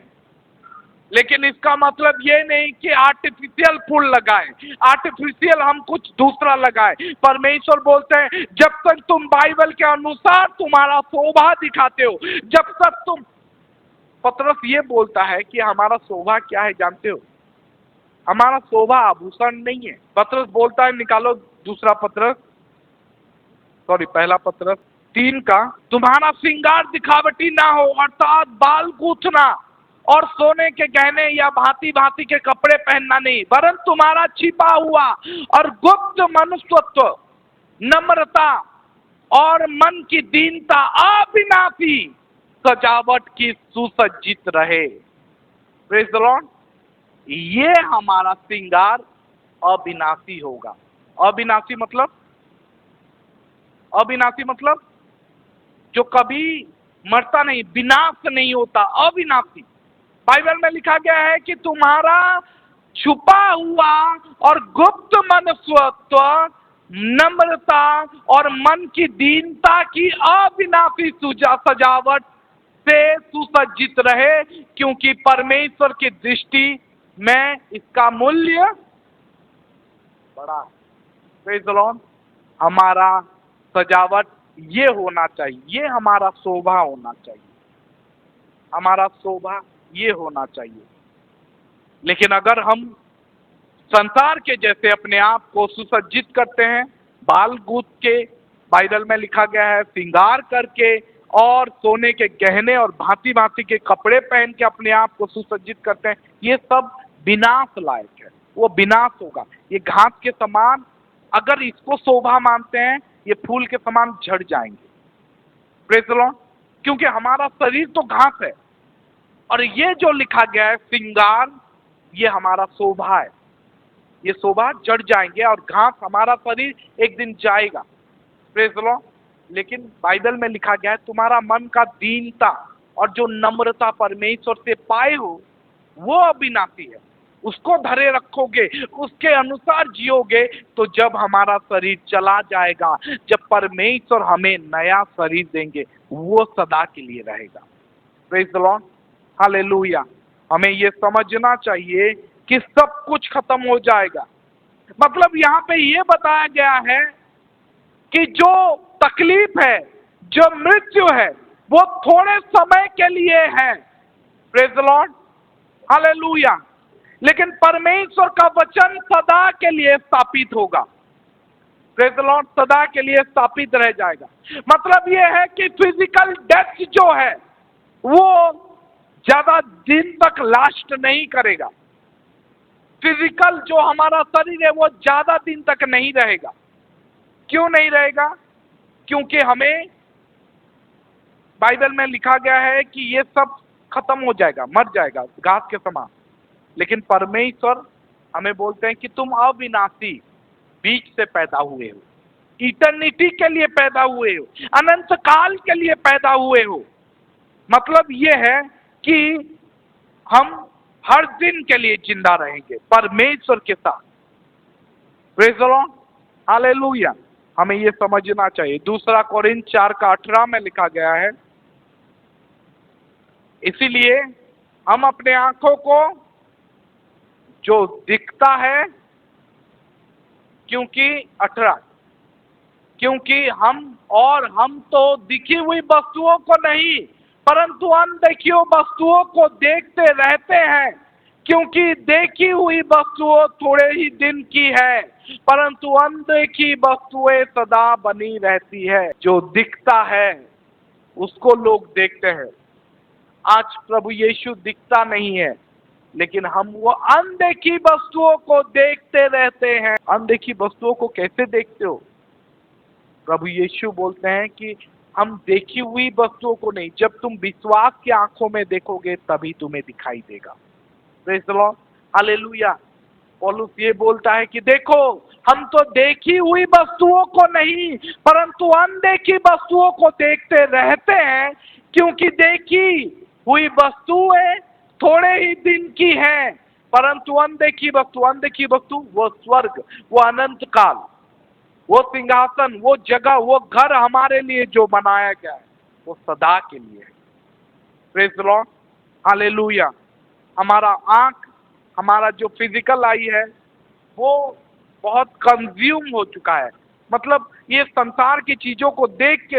लेकिन इसका मतलब ये नहीं कि आर्टिफिशियल फूल लगाए, आर्टिफिशियल हम कुछ दूसरा लगाए। परमेश्वर बोलते हैं जब तक तुम बाइबल के अनुसार तुम्हारा शोभा दिखाते हो, जब तक तुम, पतरस ये बोलता है कि हमारा शोभा क्या है जानते हो, हमारा शोभा आभूषण नहीं है। पतरस बोलता है, निकालो दूसरा पतरस, पहला पतरस 3 का, तुम्हारा श्रृंगार दिखावटी ना हो, अर्थात बाल गूंथना और सोने के गहने या भांति भांति के कपड़े पहनना नहीं, वरन तुम्हारा छिपा हुआ और गुप्त मनुष्यत्व, नम्रता और मन की दीनता अविनाशी सजावट की सुसज्जित रहे। Praise the Lord. ये हमारा श्रृंगार अविनाशी होगा। अविनाशी मतलब जो कभी मरता नहीं, विनाश नहीं होता, अविनाशी। बाइबल में लिखा गया है कि तुम्हारा छुपा हुआ और गुप्त मनुष्यत्व, नम्रता और मन की दीनता की अविनाशी सजावट से सुसज्जित रहे, क्योंकि परमेश्वर की दृष्टि में इसका मूल्य बड़ा है। Praise the Lord. हमारा सजावट ये होना चाहिए, ये हमारा शोभा होना चाहिए, हमारा शोभा ये होना चाहिए। लेकिन अगर हम संसार के जैसे अपने आप को सुसज्जित करते हैं, बाल गूंथ के, बाइबल में लिखा गया है श्रृंगार करके और सोने के गहने और भांति भांति के कपड़े पहन के अपने आप को सुसज्जित करते हैं, ये सब विनाश लायक है, वो विनाश होगा। ये घास के समान, अगर इसको शोभा मानते हैं, ये फूल के समान झड़ जाएंगे। Praise the Lord. क्योंकि हमारा शरीर तो घास है और ये जो लिखा गया है श्रृंगार, ये हमारा शोभा है, ये शोभा जड़ जाएंगे और घास, हमारा शरीर एक दिन जाएगा। Praise the Lord. लेकिन बाइबल में लिखा गया है तुम्हारा मन का दीनता और जो नम्रता परमेश्वर से पाए हो वो अविनाशी है, उसको धरे रखोगे, उसके अनुसार जियोगे, तो जब हमारा शरीर चला जाएगा, जब परमेश्वर हमें नया शरीर देंगे, वो सदा के लिए रहेगा। Praise the Lord. हालेलुया। हमें ये समझना चाहिए कि सब कुछ खत्म हो जाएगा। मतलब यहाँ पे ये बताया गया है कि जो तकलीफ है, जो मृत्यु है, वो थोड़े समय के लिए है। Praise the Lord. हालेलुया। लेकिन परमेश्वर का वचन सदा के लिए स्थापित होगा। Praise the Lord. सदा के लिए स्थापित रह जाएगा। मतलब ये है कि फिजिकल डेथ जो है वो ज्यादा दिन तक लास्ट नहीं करेगा। फिजिकल जो हमारा शरीर है वो ज्यादा दिन तक नहीं रहेगा। क्यों नहीं रहेगा? क्योंकि हमें बाइबल में लिखा गया है कि ये सब खत्म हो जाएगा, मर जाएगा घास के समान। लेकिन परमेश्वर हमें बोलते हैं कि तुम अविनाशी बीज से पैदा हुए हो, इटर्निटी के लिए पैदा हुए हो, अनंत काल के लिए पैदा हुए हो। मतलब ये है कि हम हर दिन के लिए जिंदा रहेंगे परमेश्वर के साथ। Praise the Lord, hallelujah. हमें ये समझना चाहिए। दूसरा कोरिन्थ 4:18 में लिखा गया है, इसीलिए हम अपने आंखों को जो दिखता है, क्योंकि हम तो दिखी हुई वस्तुओं को नहीं परंतु अनदेखी वस्तुओं को देखते रहते हैं, क्योंकि देखी हुई वस्तुओं थोड़े ही दिन की है परंतु अनदेखी वस्तुएं सदा बनी रहती है। जो दिखता है उसको लोग देखते हैं। आज प्रभु यीशु दिखता नहीं है, लेकिन हम वो अनदेखी वस्तुओं को देखते रहते हैं। अनदेखी वस्तुओं को कैसे देखते हो? प्रभु यीशु बोलते हैं कि हम देखी हुई वस्तुओं को नहीं, जब तुम विश्वास की आंखों में देखोगे तभी तुम्हें दिखाई देगा। Praise the Lord, hallelujah. पौलुस ये बोलता है कि देखो, हम तो देखी हुई वस्तुओं को नहीं परंतु अनदेखी वस्तुओं को देखते रहते हैं, क्योंकि देखी हुई वस्तुएं थोड़े ही दिन की है परंतु अनदेखी वस्तु वो स्वर्ग, वो अनंत काल, वो सिंहासन, वो जगह, वो घर हमारे लिए जो बनाया गया है वो सदा के लिए है। Praise the Lord, hallelujah. हमारा आंख, हमारा जो फिजिकल आई है वो बहुत कंज्यूम हो चुका है। मतलब ये संसार की चीजों को देख के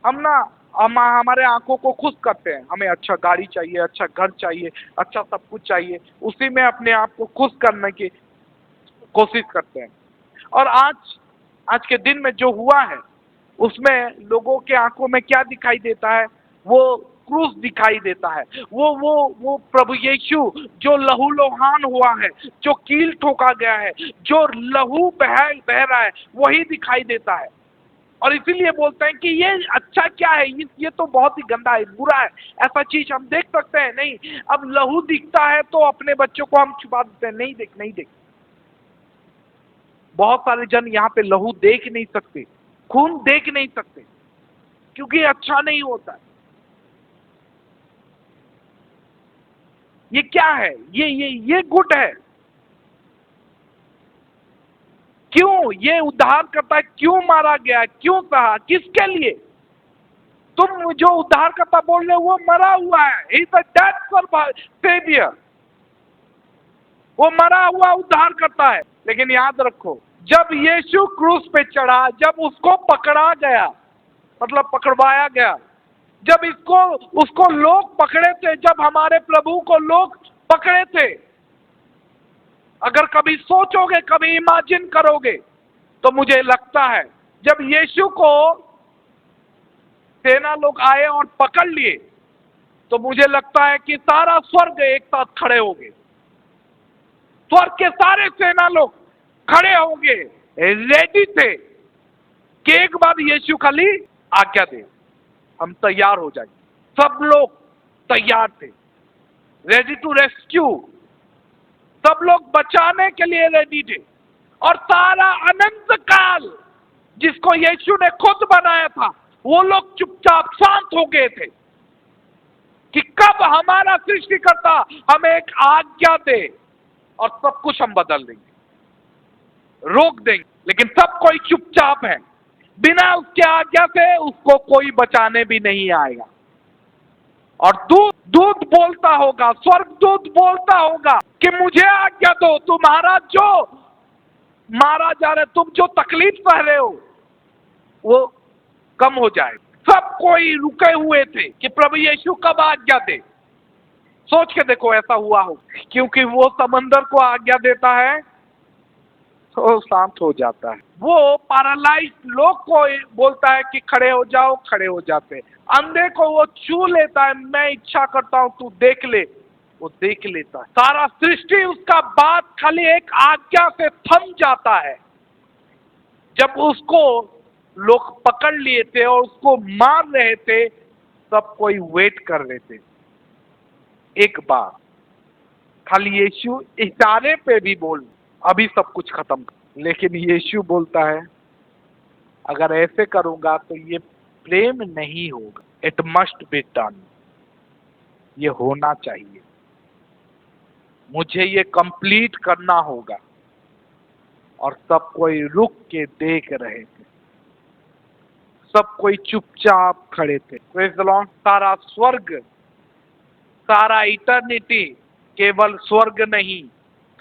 हम हमारे आंखों को खुश करते हैं। हमें अच्छा गाड़ी चाहिए, अच्छा घर चाहिए, अच्छा सब कुछ चाहिए, उसी में अपने आप को खुश करने की कोशिश करते हैं। और आज के दिन में जो हुआ है उसमें लोगों के आंखों में क्या दिखाई देता है? वो क्रूस दिखाई देता है, वो प्रभु यीशु जो लहूलुहान हुआ है, जो कील ठोका गया है, जो लहू बह रहा है, वही दिखाई देता है। और इसीलिए बोलते हैं कि ये अच्छा क्या है, ये तो बहुत ही गंदा है, बुरा है, ऐसा चीज हम देख सकते हैं नहीं। अब लहू दिखता है तो अपने बच्चों को हम छुपा देते हैं, नहीं देख। बहुत सारे जन यहाँ पे लहू देख नहीं सकते, खून देख नहीं सकते, क्योंकि अच्छा नहीं होता है। ये क्या है? ये गुट है। क्यों ये उद्धार करता, क्यों मारा गया, क्यों सहा, किसके लिए? तुम जो उद्धार करता बोल रहे हो वो मरा हुआ है। He is a dead savior। वो मरा हुआ उद्धार करता है। लेकिन याद रखो, जब यीशु क्रूस पे चढ़ा, जब उसको पकड़ा गया, मतलब पकड़वाया गया, जब उसको लोग पकड़े थे, जब हमारे प्रभु को लोग पकड़े थे, अगर कभी सोचोगे, कभी इमेजिन करोगे, तो मुझे लगता है जब यीशु को सेना लोग आए और पकड़ लिए, तो मुझे लगता है कि सारा स्वर्ग एक साथ खड़े होंगे। स्वर्ग के सारे सेना लोग खड़े होंगे, रेडी थे कि एक बार यीशु खाली आज्ञा दे, हम तैयार हो जाएंगे। सब लोग तैयार थे, रेडी टू रेस्क्यू। सब लोग बचाने के लिए रेडी थे। और सारा अनंत काल जिसको यीशु ने खुद बनाया था, वो लोग चुपचाप शांत हो गए थे कि कब हमारा सृष्टिकर्ता हमें एक आज्ञा दे और सब कुछ हम बदल देंगे, रोक देंगे। लेकिन सब कोई चुपचाप है, बिना उसके आज्ञा से उसको कोई बचाने भी नहीं आएगा। और दूत बोलता होगा, स्वर्गदूत बोलता होगा कि मुझे आज्ञा दो, तुम्हारा जो मारा जा रहा है, तुम जो तकलीफ सह रहे हो वो कम हो जाए। सब कोई रुके हुए थे कि प्रभु यीशु कब आज्ञा दे। सोच के देखो ऐसा हुआ हो, क्योंकि वो समंदर को आज्ञा देता है तो शांत हो जाता है। वो पैरालाइज लोग को बोलता है कि खड़े हो जाओ, खड़े हो जाते हैं। अंधे को वो छू लेता है, मैं इच्छा करता हूं तू देख ले, वो देख लेता है। सारा सृष्टि उसका बात खाली एक आज्ञा से थम जाता है। जब उसको लोग पकड़ लिए थे और उसको मार रहे थे, सब कोई वेट कर रहे थे एक बार खाली यीशु इशारे पे भी बोल, अभी सब कुछ खत्म कर। लेकिन यीशु बोलता है अगर ऐसे करूंगा तो ये प्रेम नहीं होगा। इट मस्ट बी डन, ये होना चाहिए, मुझे ये कंप्लीट करना होगा। और सब कोई रुक के देख रहे थे, सब कोई चुपचाप खड़े थे। Praise the Lord. सारा स्वर्ग, सारा इटर्निटी, केवल स्वर्ग नहीं,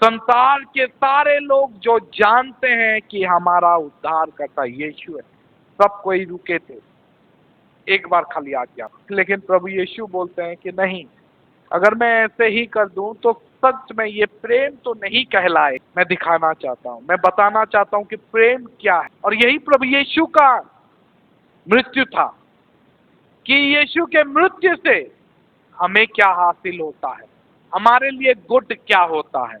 संसार के सारे लोग जो जानते हैं कि हमारा उद्धार करता यीशु है, सब कोई रुके थे एक बार खाली आज्ञा। लेकिन प्रभु यीशु बोलते हैं कि नहीं, अगर मैं ऐसे ही कर दूं तो सच में ये प्रेम तो नहीं कहलाए। मैं दिखाना चाहता हूं, मैं बताना चाहता हूं कि प्रेम क्या है। और यही प्रभु यीशु का मृत्यु था कि यीशु के मृत्यु से हमें क्या हासिल होता है, हमारे लिए गुड क्या होता है।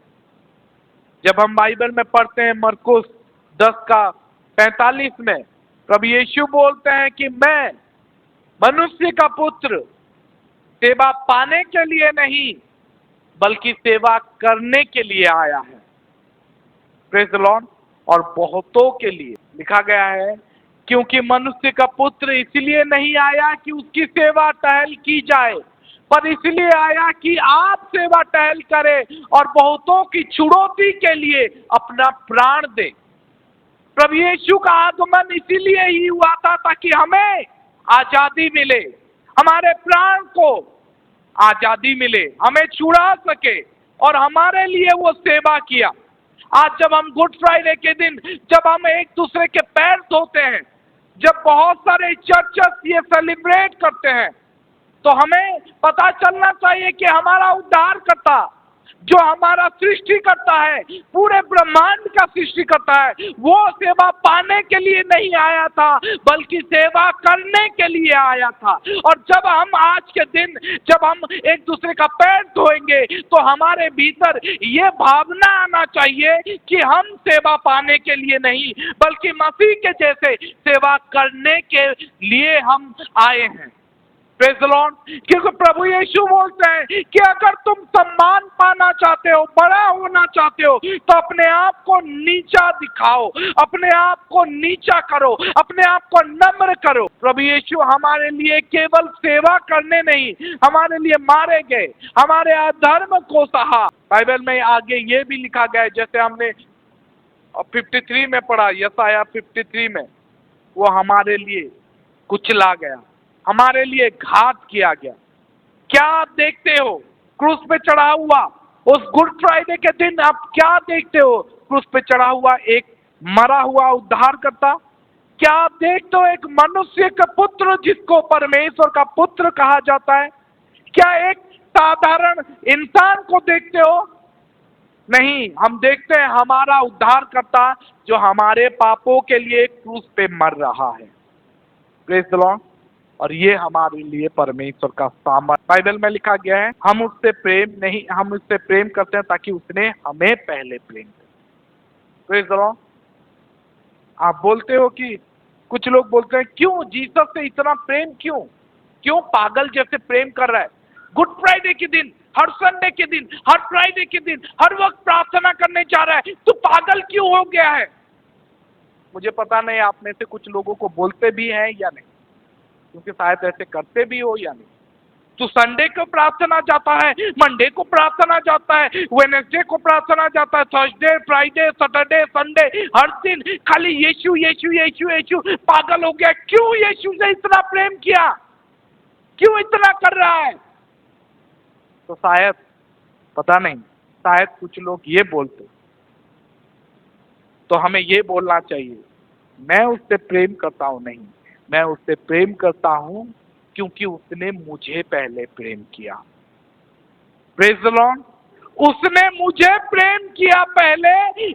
जब हम बाइबल में पढ़ते हैं मरकुस 10:45 में, प्रभु यीशु बोलते हैं कि मैं मनुष्य का पुत्र सेवा पाने के लिए नहीं बल्कि सेवा करने के लिए आया है। Praise the Lord. और बहुतों के लिए लिखा गया है, क्योंकि मनुष्य का पुत्र इसलिए नहीं आया कि उसकी सेवा टहल की जाए, पर इसलिए आया कि आप सेवा टहल करें और बहुतों की छुड़ौती के लिए अपना प्राण दे। प्रभु यीशु का आगमन इसीलिए ही हुआ था ताकि हमें आजादी मिले, हमारे प्राण को आजादी मिले, हमें छुड़ा सके, और हमारे लिए वो सेवा किया। आज जब हम गुड फ्राइडे के दिन, जब हम एक दूसरे के पैर धोते हैं, जब बहुत सारे चर्चेस ये सेलिब्रेट करते हैं, तो हमें पता चलना चाहिए कि हमारा उद्धारकर्ता, जो हमारा सृष्टि करता है, पूरे ब्रह्मांड का सृष्टि करता है, वो सेवा पाने के लिए नहीं आया था बल्कि सेवा करने के लिए आया था। और जब हम आज के दिन, जब हम एक दूसरे का पैर धोएंगे, तो हमारे भीतर ये भावना आना चाहिए कि हम सेवा पाने के लिए नहीं बल्कि मसीह के जैसे सेवा करने के लिए हम आए हैं। Praise the Lord. क्योंकि प्रभु यीशु बोलते हैं कि अगर तुम सम्मान पाना चाहते हो, बड़ा होना चाहते हो, तो अपने आप को नीचा दिखाओ, अपने आप को नीचा करो, अपने आप को नम्र करो। प्रभु यीशु हमारे लिए केवल सेवा करने नहीं, हमारे लिए मारे गए, हमारे अधर्म को सहा। बाइबल में आगे ये भी लिखा गया है, जैसे हमने 53 में पढ़ा, यशायाह 53 में, वो हमारे लिए कुचला गया, हमारे लिए घात किया गया। क्या आप देखते हो क्रूस पे चढ़ा हुआ उस गुड फ्राइडे के दिन? आप क्या देखते हो क्रूस पे चढ़ा हुआ एक मरा हुआ उद्धारकर्ता? क्या आप देखते हो एक मनुष्य का पुत्र जिसको परमेश्वर का पुत्र कहा जाता है? क्या एक साधारण इंसान को देखते हो? नहीं, हम देखते हैं हमारा उद्धारकर्ता जो हमारे पापों के लिए क्रूस पे मर रहा है। Praise the Lord. और ये हमारे लिए परमेश्वर का सामर्थ। बाइबल में लिखा गया है, हम उससे प्रेम नहीं, हम उससे प्रेम करते हैं ताकि उसने हमें पहले प्रेम किया। Praise the Lord. आप बोलते हो कि कुछ लोग बोलते हैं क्यों जीसस से इतना प्रेम, क्यों पागल जैसे प्रेम कर रहा है? गुड फ्राइडे के दिन, हर संडे के दिन, हर फ्राइडे के दिन, हर वक्त प्रार्थना करने जा रहा है, तो पागल क्यों हो गया है? मुझे पता नहीं आप में से कुछ लोगों को बोलते भी हैं या नहीं, क्योंकि शायद ऐसे करते भी हो या नहीं। तो संडे को प्रार्थना जाता है, मंडे को प्रार्थना जाता है, वेडनेसडे को प्रार्थना जाता है, थर्सडे, फ्राइडे, सैटरडे, संडे, हर दिन खाली यीशु यीशु यीशु यीशु। पागल हो गया। क्यों यीशु से इतना प्रेम किया? क्यों इतना कर रहा है? तो शायद, पता नहीं, शायद कुछ लोग ये बोलते, तो हमें ये बोलना चाहिए, मैं उससे प्रेम करता हूं। नहीं, मैं उससे प्रेम करता हूं क्योंकि उसने मुझे पहले प्रेम किया। Praise the Lord. उसने मुझे प्रेम किया पहले,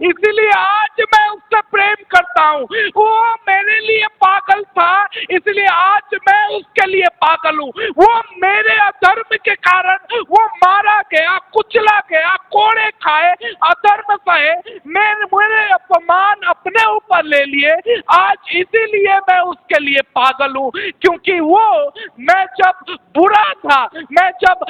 इसलिए आज मैं उससे प्रेम करता हूं। वो मेरे लिए पागल था, इसलिए आज मैं उसके लिए पागल हूं। वो मेरे अधर्म के कारण वो मारा गया, कुचला गया, कोड़े खाए, अधर्म सहे, मेरे अपमान अपने ऊपर ले लिए। आज इसीलिए मैं उसके लिए पागल हूँ, क्योंकि वो मैं जब बुरा था, मैं जब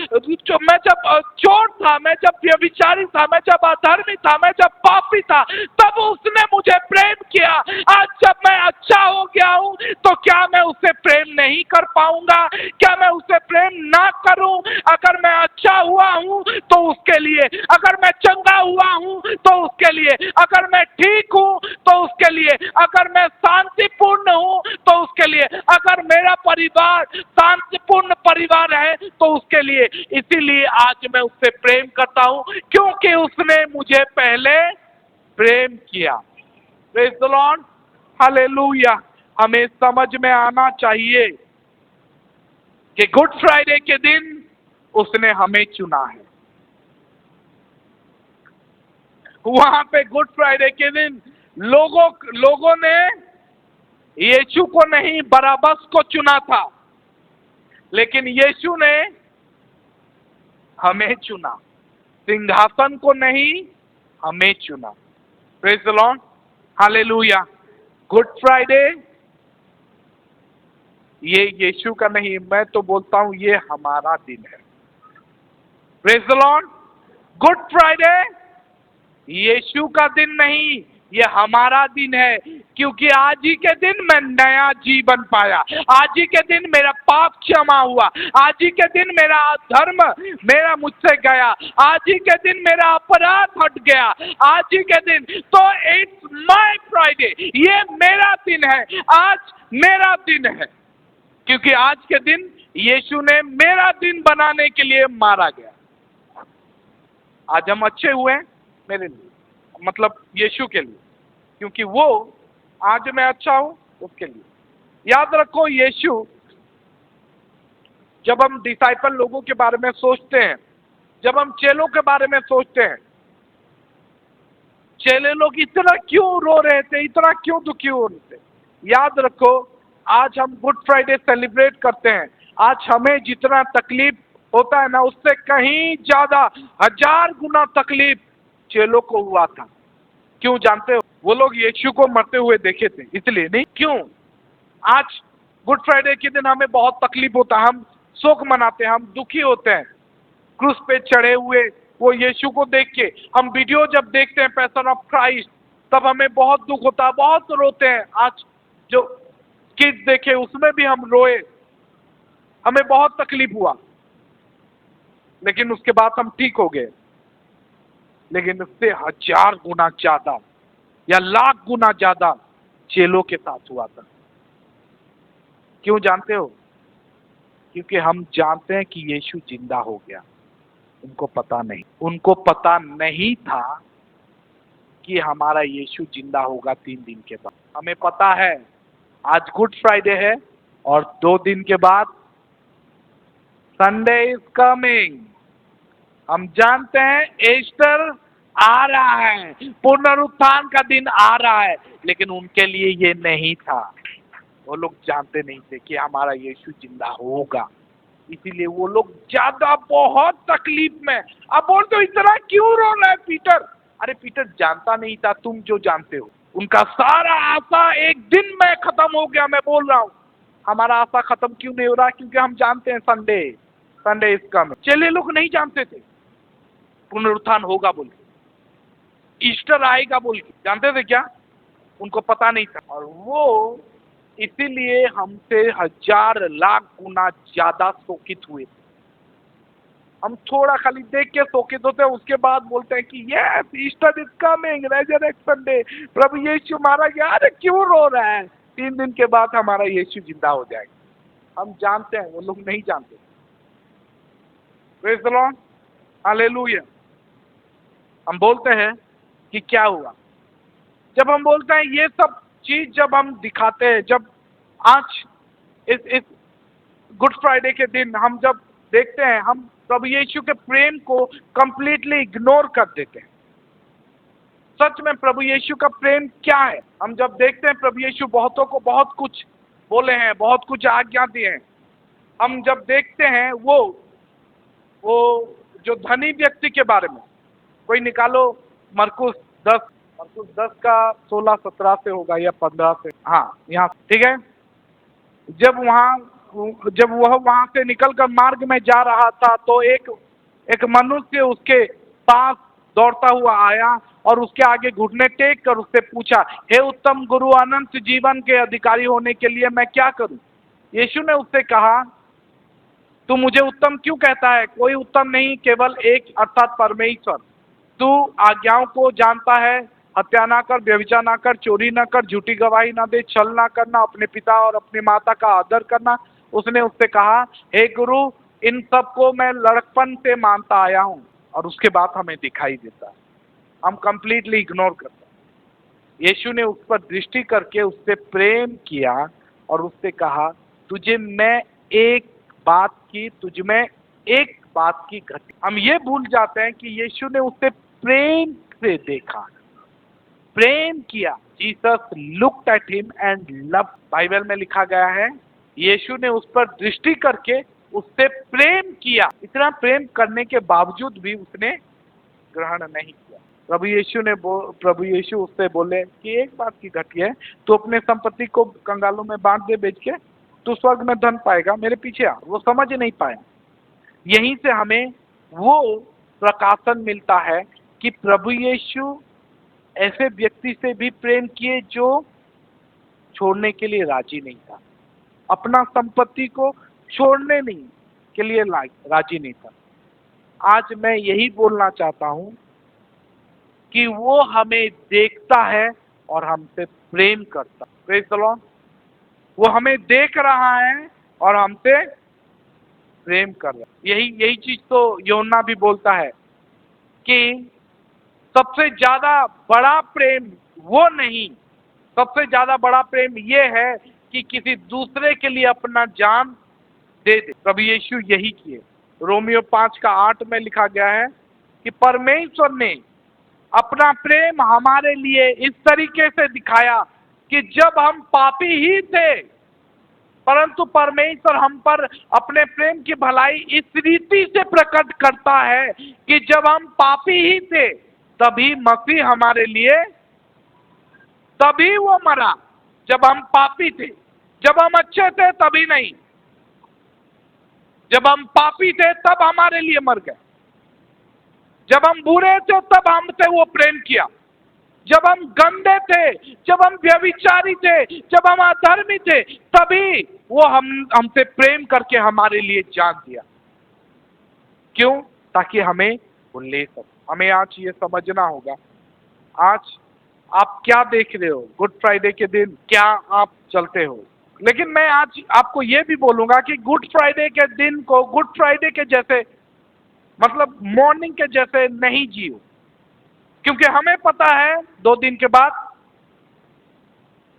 चोर था, मैं जब व्यभिचारी था, मैं जब अधर्मी था, मैं जब पापी था, तब उसने मुझे प्रेम किया। आज जब मैं अच्छा हो गया हूँ तो क्या मैं उसे प्रेम नहीं कर पाऊंगा? क्या मैं उसे प्रेम ना करूं? अगर मैं अच्छा हुआ हूं तो उसके लिए, अगर मैं चंगा हुआ हूं तो उसके लिए, अगर मैं ठीक हूं तो उसके लिए, अगर मैं शांतिपूर्ण हूं तो उसके लिए, अगर मेरा परिवार शांतिपूर्ण परिवार है तो उसके लिए। इसीलिए आज मैं उससे प्रेम करता हूं, क्योंकि उसने मुझे पहले प्रेम किया। Praise the Lord, hallelujah. हमें समझ में आना चाहिए कि गुड फ्राइडे के दिन उसने हमें चुना है। वहां पे गुड फ्राइडे के दिन लोगों ने यीशु को नहीं, बराबस को चुना था, लेकिन यीशु ने हमें चुना। सिंहासन को नहीं, हमें चुना। Praise the Lord, hallelujah. Good Friday ये यीशु का नहीं, मैं तो बोलता हूं ये हमारा दिन है। Praise the Lord, Good Friday Yeshu का दिन नहीं, ये हमारा दिन है, क्योंकि आज ही के दिन मैं नया जीवन पाया, आज ही के दिन मेरा पाप क्षमा हुआ, आज ही के दिन मेरा धर्म मेरा मुझसे गया, आज ही के दिन मेरा अपराध हट गया, आज ही के दिन। तो इट्स माय फ्राइडे, ये मेरा दिन है, आज मेरा दिन है, क्योंकि आज के दिन यीशु ने मेरा दिन बनाने के लिए मारा गया। आज हम अच्छे हुए मेरे लिए, मतलब यीशु के लिए, क्योंकि वो आज मैं अच्छा हूं उसके लिए। याद रखो, यीशु, जब हम डिसाइपल लोगों के बारे में सोचते हैं, जब हम चेलों के बारे में सोचते हैं, चेले लोग इतना क्यों रो रहे थे, इतना क्यों दुखी हो रहे थे? याद रखो, आज हम गुड फ्राइडे सेलिब्रेट करते हैं, आज हमें जितना तकलीफ होता है ना, उससे कहीं ज्यादा 1000 गुना तकलीफ चेलों को हुआ था। क्यों जानते हो? वो लोग यीशु को मरते हुए देखे थे, इसलिए नहीं। क्यों? आज गुड फ्राइडे के दिन हमें बहुत तकलीफ होता है, हम शोक मनाते हैं, हम दुखी होते हैं। क्रूस पे चढ़े हुए वो यीशु को देख के, हम वीडियो जब देखते हैं पैशन ऑफ क्राइस्ट, तब हमें बहुत दुख होता है, बहुत रोते हैं। आज जो किड्स देखे उसमें भी हम रोए, हमें बहुत तकलीफ हुआ, लेकिन उसके बाद हम ठीक हो गए। लेकिन उससे 1000 गुना ज्यादा या लाख गुना ज्यादा चेलों के साथ हुआ था। क्यों जानते हो? क्योंकि हम जानते हैं कि यीशु जिंदा हो गया। उनको पता नहीं था कि हमारा यीशु जिंदा होगा 3 दिन के बाद। हमें पता है आज गुड फ्राइडे है और 2 दिन के बाद संडे इज कमिंग। हम जानते हैं ईस्टर आ रहा है, पुनरुत्थान का दिन आ रहा है, लेकिन उनके लिए ये नहीं था। वो लोग जानते नहीं थे कि हमारा यीशु जिंदा होगा, इसीलिए वो लोग ज्यादा बहुत तकलीफ में। अब बोलते हो इतना क्यों रो रहा है पीटर? अरे पीटर जानता नहीं था, तुम जो जानते हो। उनका सारा आशा एक दिन में खत्म हो गया। मैं बोल रहा हूँ हमारा आशा खत्म क्यों नहीं हो रहा? क्योंकि हम जानते हैं संडे इज कमिंग। चेले लोग नहीं जानते थे पुनरुत्थान होगा बोल के, ईस्टर आएगा बोल के। जानते थे क्या? उनको पता नहीं था। और वो इसीलिए हमसे 1000 लाख गुना ज्यादा शोकित हुए। हम थोड़ा खाली देख के शोकित होते हैं, उसके बाद बोलते हैं कि yes Easter is coming, resurrection day, प्रभु यीशु मारा गया। अरे क्यों रो रहा है? 3 दिन के बाद हमारा यीशु जिंदा हो जाएगा। हम जानते हैं, वो लोग नहीं जानते। Praise the Lord, hallelujah. हम बोलते हैं कि क्या हुआ? जब हम बोलते हैं ये सब चीज, जब हम दिखाते हैं, जब आज इस गुड फ्राइडे के दिन हम जब देखते हैं, हम प्रभु यीशु के प्रेम को कंप्लीटली इग्नोर कर देते हैं। सच में प्रभु यीशु का प्रेम क्या है? हम जब देखते हैं प्रभु यीशु बहुतों को बहुत कुछ बोले हैं, बहुत कुछ आज्ञा दिए हैं। हम जब देखते हैं वो जो धनी व्यक्ति के बारे में, कोई निकालो मरकुस 10 का 16-17 से होगा या 15 से, हाँ यहाँ ठीक है। जब वह वहां से निकलकर मार्ग में जा रहा था तो एक मनुष्य उसके पास दौड़ता हुआ आया और उसके आगे घुटने टेक कर उससे पूछा, हे उत्तम गुरु, अनंत जीवन के अधिकारी होने के लिए मैं क्या करूं? यीशु ने उससे कहा, तू मुझे उत्तम क्यों कहता है? कोई उत्तम नहीं, केवल एक, अर्थात परमेश्वर। तू आज्ञाओं को जानता है, हत्या ना कर, व्यभिचार ना कर, चोरी ना कर, झूठी गवाही ना दे, छल ना करना, अपने पिता और अपनी माता का आदर करना। उसने उससे कहा, हे गुरु, इन सब को मैं लड़कपन से मानता आया हूं। और उसके बाद हमें दिखाई देता है, हम कंप्लीटली इग्नोर करते हैं। यीशु ने उस पर दृष्टि करके उससे प्रेम किया और उससे कहा, तुझ में एक बात की घटी। हम ये भूल जाते हैं कि यीशु ने उससे प्रेम से देखा, प्रेम किया। Jesus looked at him and love. Bible में लिखा गया है, यीशु ने उस पर दृष्टि करके उससे प्रेम किया। इतना प्रेम करने के बावजूद भी उसने ग्रहण नहीं किया। प्रभु यीशु उससे बोले कि एक बात की घटी है, तू अपने संपत्ति को कंगालों में बांट दे बेच के, तू स्वर्ग में धन पाएगा, मेरे पीछे आ। वो समझ नहीं पाया। यहीं से हमें वो प्रकाशन मिलता है कि प्रभु यीशु ऐसे व्यक्ति से भी प्रेम किए जो छोड़ने के लिए राजी नहीं था, अपना संपत्ति को छोड़ने नहीं के लिए राजी नहीं था। आज मैं यही बोलना चाहता हूं कि वो हमें देखता है और हमसे प्रेम करता है। Praise the Lord. वो हमें देख रहा है और हमसे प्रेम कर रहा है। यही चीज तो यूहन्ना भी बोलता है कि सबसे ज्यादा बड़ा प्रेम वो नहीं, सबसे ज्यादा बड़ा प्रेम ये है कि किसी दूसरे के लिए अपना जान दे दे। प्रभु यीशु यही किए। रोमियो 5:8 में लिखा गया है कि परमेश्वर ने अपना प्रेम हमारे लिए इस तरीके से दिखाया कि जब हम पापी ही थे, परंतु परमेश्वर हम पर अपने प्रेम की भलाई इस रीति से प्रकट करता है कि जब हम पापी ही थे तभी मसीह हमारे लिए, तभी वो मरा। जब हम पापी थे, जब हम अच्छे थे तभी नहीं, जब हम पापी थे तब हमारे लिए मर गए। जब हम बुरे थे तब हमसे वो प्रेम किया। जब हम गंदे थे, जब हम व्यभिचारी थे, जब हम अधर्मी थे, तभी वो हमसे प्रेम करके हमारे लिए जान दिया। क्यों? ताकि हमें वो ले सके। हमें आज ये समझना होगा। आज आप क्या देख रहे हो? गुड फ्राइडे के दिन क्या आप चलते हो? लेकिन मैं आज आपको ये भी बोलूंगा कि गुड फ्राइडे के दिन को गुड फ्राइडे के जैसे, मतलब मॉर्निंग के जैसे नहीं जियो, क्योंकि हमें पता है 2 दिन के बाद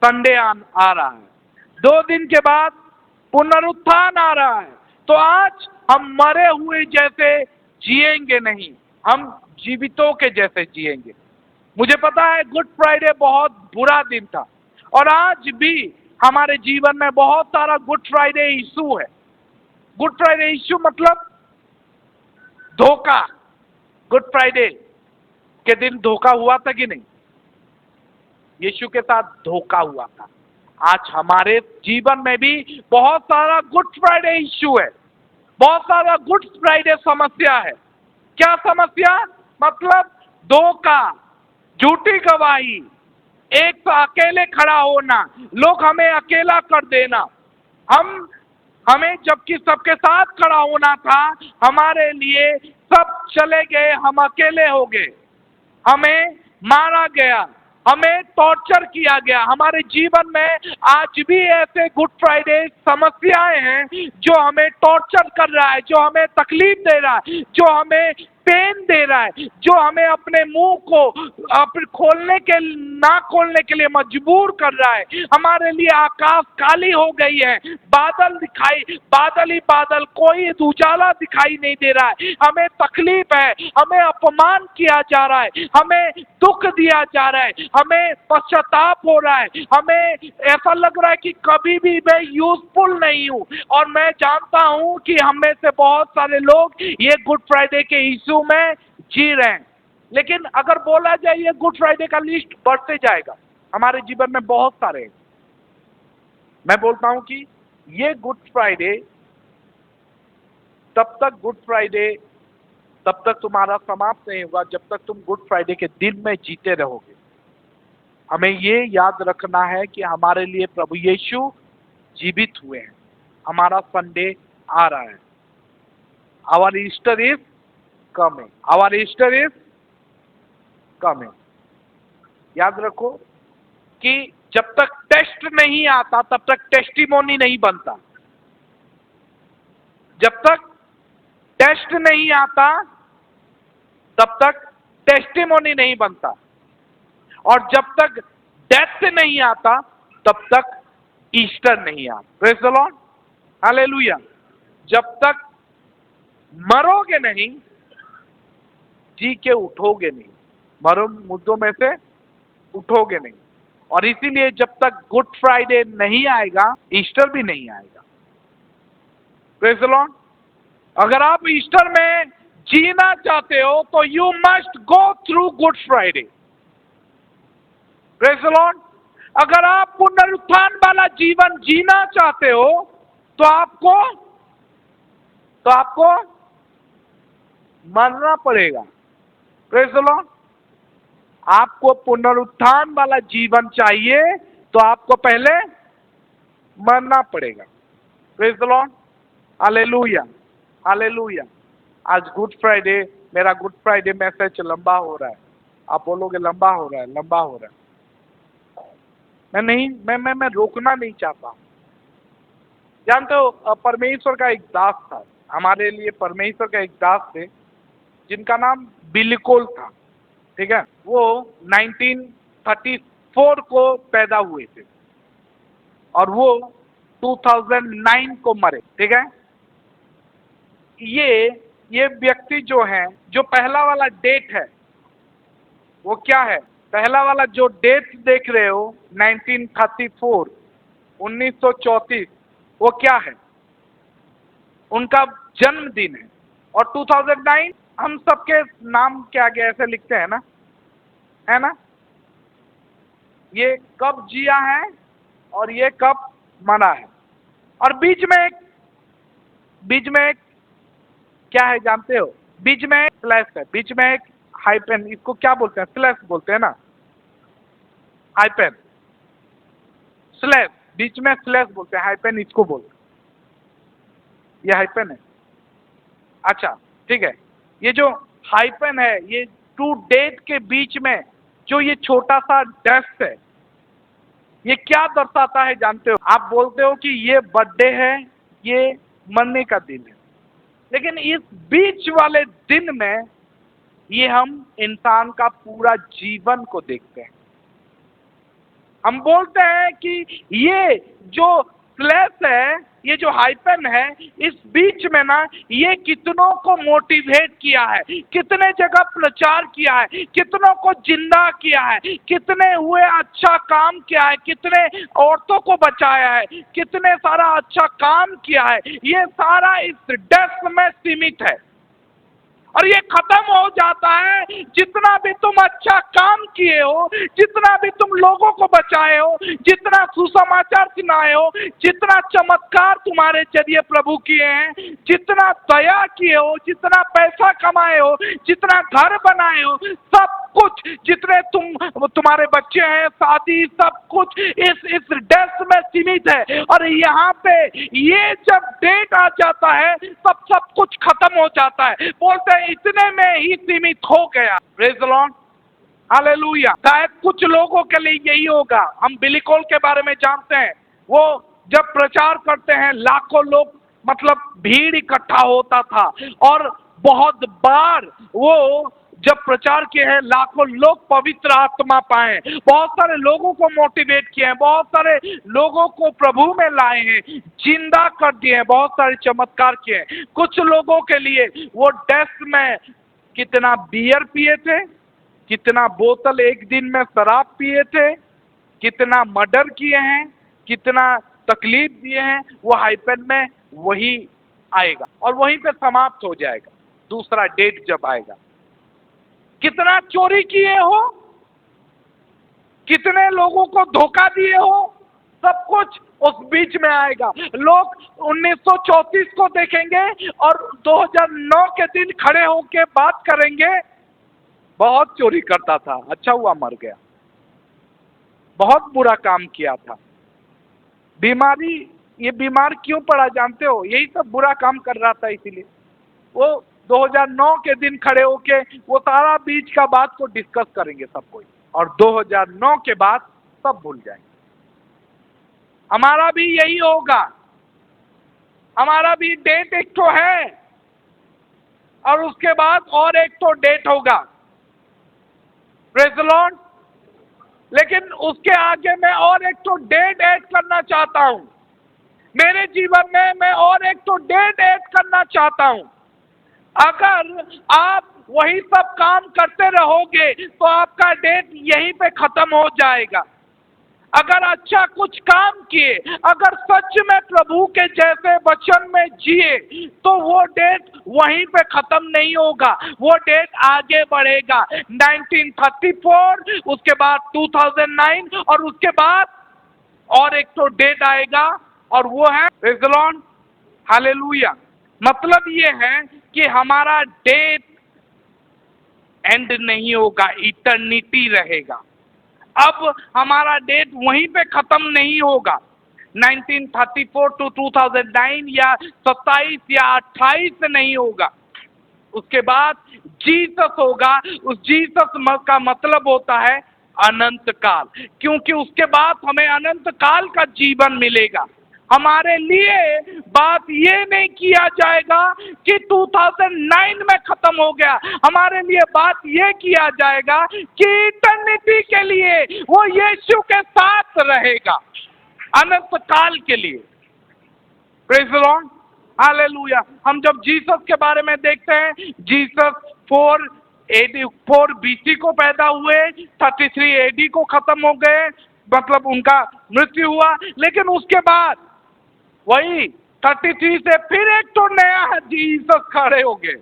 संडे आ रहा है, 2 दिन के बाद पुनरुत्थान आ रहा है। तो आज हम मरे हुए जैसे जिएंगे नहीं, हम जीवितों के जैसे जिएंगे। मुझे पता है गुड फ्राइडे बहुत बुरा दिन था और आज भी हमारे जीवन में बहुत सारा गुड फ्राइडे इशू है। गुड फ्राइडे इशू मतलब धोखा। गुड फ्राइडे के दिन धोखा हुआ था कि नहीं? यीशु के साथ धोखा हुआ था। आज हमारे जीवन में भी बहुत सारा गुड फ्राइडे इश्यू है, बहुत सारा गुड फ्राइडे समस्या है। क्या समस्या? मतलब धोखा, झूठी गवाही, एक तो अकेले खड़ा होना, लोग हमें अकेला कर देना। हमें जबकि सबके साथ खड़ा होना था, हमारे लिए सब चले गए, हम अकेले हो गए, हमें मारा गया, हमें टॉर्चर किया गया। हमारे जीवन में आज भी ऐसे गुड फ्राइडे समस्याएं हैं जो हमें टॉर्चर कर रहा है, जो हमें तकलीफ दे रहा है, जो हमें पेन दे रहा है, जो हमें अपने मुंह को ना खोलने के लिए मजबूर कर रहा है। हमारे लिए आकाश काली हो गई है, बादल ही बादल, कोई उजाला दिखाई नहीं दे रहा है। हमें तकलीफ है, हमें अपमान किया जा रहा है, हमें दुख दिया जा रहा है, हमें पश्चाताप हो रहा है, हमें ऐसा लग रहा है कि कभी भी मैं यूजफुल नहीं हूं। और मैं जानता हूं कि हम में से बहुत सारे लोग ये गुड फ्राइडे के इशू में जी रहे हैं। लेकिन अगर बोला जाए ये गुड फ्राइडे का लिस्ट बढ़ते जाएगा। हमारे जीवन में बहुत सारे हैं। मैं बोलता हूं कि ये गुड फ्राइडे तब तक तुम्हारा समाप्त नहीं होगा जब तक तुम गुड फ्राइडे के दिन में जीते रहोगे। हमें ये याद रखना है कि हमारे लिए प्रभु यीशु जीवित हुए हैं। हमारा संडे आ रहा है। Our Easter is coming. Our Easter is coming. याद रखो कि जब तक टेस्ट नहीं आता तब तक टेस्टिमोनी नहीं बनता। जब तक टेस्ट नहीं आता तब तक टेस्टिमोनी नहीं बनता, और जब तक डेथ नहीं आता तब तक ईस्टर नहीं आता। Praise the Lord, hallelujah. जब तक मरोगे नहीं, जी के उठोगे नहीं। मरो मुद्दों में से उठोगे नहीं, और इसीलिए जब तक गुड फ्राइडे नहीं आएगा, ईस्टर भी नहीं आएगा। Praise the Lord. अगर आप ईस्टर में जीना चाहते हो तो you must go through good Friday. Praise the Lord. अगर आप पुनरुत्थान वाला जीवन जीना चाहते हो तो आपको मरना पड़ेगा। Praise the Lord. आपको पुनरुत्थान वाला जीवन चाहिए तो आपको पहले मरना पड़ेगा। Praise the Lord, hallelujah, hallelujah. आज गुड फ्राइडे, मेरा गुड फ्राइडे मैसेज लंबा हो रहा है। आप बोलोगे लंबा हो रहा है, लंबा हो रहा है। मैं रोकना नहीं चाहता। जानते हो, परमेश्वर का एक दास था। हमारे लिए परमेश्वर का एक दास थे जिनका नाम बिलकोल था। ठीक है, वो 1934 को पैदा हुए थे और वो 2009 को मरे। ठीक है, ये व्यक्ति जो है, जो पहला वाला डेट है वो क्या है? पहला वाला जो डेट देख रहे हो 1934, 1934, वो क्या है? उनका जन्मदिन है। और 2009 हम सबके नाम के आगे ऐसे लिखते हैं ना, है ना? ये कब जिया है और ये कब मरा है। और बीच में एक क्या है जानते हो? बीच में एक स्लैश है, बीच में एक हाइपेन। इसको क्या बोलते हैं? स्लैश बोलते हैं ना, हाइपेन, स्लैश। बीच में स्लैश बोलते हैं, हाइपेन इसको बोलते हैं। ये हाइपेन है। अच्छा, ठीक है। ये जो हाइपेन है, ये टू डेट के बीच में जो ये छोटा सा डैश है, ये क्या दर्शाता है जानते हो? आप बोलते हो कि ये बर्थडे है, ये मरने का दिन है, लेकिन इस बीच वाले दिन में ये हम इंसान का पूरा जीवन को देखते हैं। हम बोलते हैं कि ये जो स्लैश है, ये जो हाइपेन है, इस बीच में ना ये कितनों को मोटिवेट किया है, कितने जगह प्रचार किया है, कितनों को जिंदा किया है, कितने हुए अच्छा काम किया है, कितने औरतों को बचाया है, कितने सारा अच्छा काम किया है। ये सारा इस डेस्क में सीमित है और ये खत्म हो जाता है। जितना भी तुम अच्छा काम किए हो, जितना भी तुम लोगों को बचाए हो, जितना सुसमाचार सुनाए हो, जितना चमत्कार तुम्हारे जरिए प्रभु किए हैं, जितना दया किए हो, जितना पैसा कमाए हो, जितना घर बनाए हो, सब कुछ, जितने तुम्हारे बच्चे हैं, शादी, सब कुछ इस डेस्क में सीमित है। और यहाँ पे ये जब डेट आ जाता है तब सब कुछ खत्म हो जाता है। बोलते हैं इतने में ही सीमित हो गया। Praise the Lord, hallelujah. शायद कुछ लोगों के लिए यही होगा। हम बिलिकोल के बारे में जानते हैं। वो जब प्रचार करते हैं, लाखों लोग, मतलब भीड़ इकट्ठा होता था, और बहुत बार वो जब प्रचार किए हैं, लाखों लोग पवित्र आत्मा पाए, बहुत सारे लोगों को मोटिवेट किए हैं, बहुत सारे लोगों को प्रभु में लाए हैं, जिंदा कर दिए हैं, बहुत सारे चमत्कार किए हैं। कुछ लोगों के लिए वो डेस्क में कितना बियर पिए थे, कितना बोतल एक दिन में शराब पिए थे, कितना मर्डर किए हैं, कितना तकलीफ दिए हैं, वो हाइपेन में वही आएगा और वहीं पे समाप्त हो जाएगा दूसरा डेट जब आएगा। कितना चोरी किए हो, कितने लोगों को धोखा दिए हो, सब कुछ उस बीच में आएगा। लोग 1934 को देखेंगे और 2009 के दिन खड़े होके बात करेंगे, बहुत चोरी करता था, अच्छा हुआ मर गया, बहुत बुरा काम किया था। बीमारी, ये बीमार क्यों पड़ा जानते हो? यही सब बुरा काम कर रहा था, इसीलिए वो 2009 के दिन खड़े होके वो सारा बीच का बात को डिस्कस करेंगे सब कोई, और 2009 के बाद सब भूल जाएंगे। हमारा भी यही होगा, हमारा भी डेट एक तो है और उसके बाद और एक तो डेट होगा, प्रेज़ द लॉर्ड। लेकिन उसके आगे मैं और एक तो डेट ऐड करना चाहता हूं मेरे जीवन में, मैं और एक तो डेट ऐड करना चाहता हूं। अगर आप वही सब काम करते रहोगे तो आपका डेट यहीं पे खत्म हो जाएगा। अगर अच्छा कुछ काम किए, अगर सच में प्रभु के जैसे वचन में जिए, तो वो डेट वहीं पे खत्म नहीं होगा, वो डेट आगे बढ़ेगा। 1934, उसके बाद 2009, और उसके बाद और एक तो डेट आएगा, और वो है प्रेज़ द लॉर्ड, हालेलुया। मतलब ये है कि हमारा डेट एंड नहीं होगा, इटर्निटी रहेगा। अब हमारा डेट वहीं पे खत्म नहीं होगा। 1934 टू 2009 या 27 या 28 से नहीं होगा। उसके बाद जीसस होगा। उस जीसस का मतलब होता है अनंत काल, क्योंकि उसके बाद हमें अनंत काल का जीवन मिलेगा। हमारे लिए बात ये नहीं किया जाएगा कि 2009 में खत्म हो गया, हमारे लिए बात ये किया जाएगा कि इटर्निटी के लिए वो यीशु के साथ रहेगा, अनंत काल के लिए। Praise the Lord, hallelujah. हम जब जीसस के बारे में देखते हैं, जीसस 4 BC को पैदा हुए, 33 AD को खत्म हो गए, मतलब उनका मृत्यु हुआ। लेकिन उसके बाद वही 33 से फिर एक तो नया जीसस खड़े हो गए,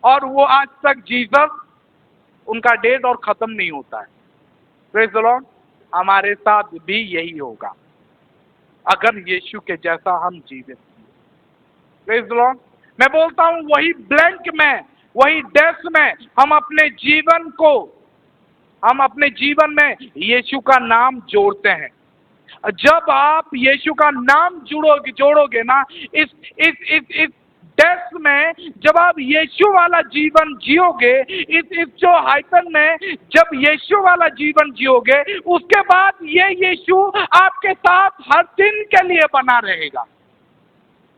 और वो आज तक जीसस, उनका डेट और खत्म नहीं होता है। प्रेज़ द लॉर्ड, हमारे साथ भी यही होगा अगर यीशु के जैसा हम जीवित हैं। प्रेज़ द लॉर्ड, मैं बोलता हूँ वही ब्लैंक में, वही डेस्क में हम अपने जीवन में यीशु का नाम जोड़ते हैं। जब आप यीशु का नाम जोड़ोगे ना, इस डेस्क में जब आप यीशु वाला जीवन जियोगे, इस जो हाइपन में जब यीशु वाला जीवन जियोगे, उसके बाद ये यीशु आपके साथ हर दिन के लिए बना रहेगा।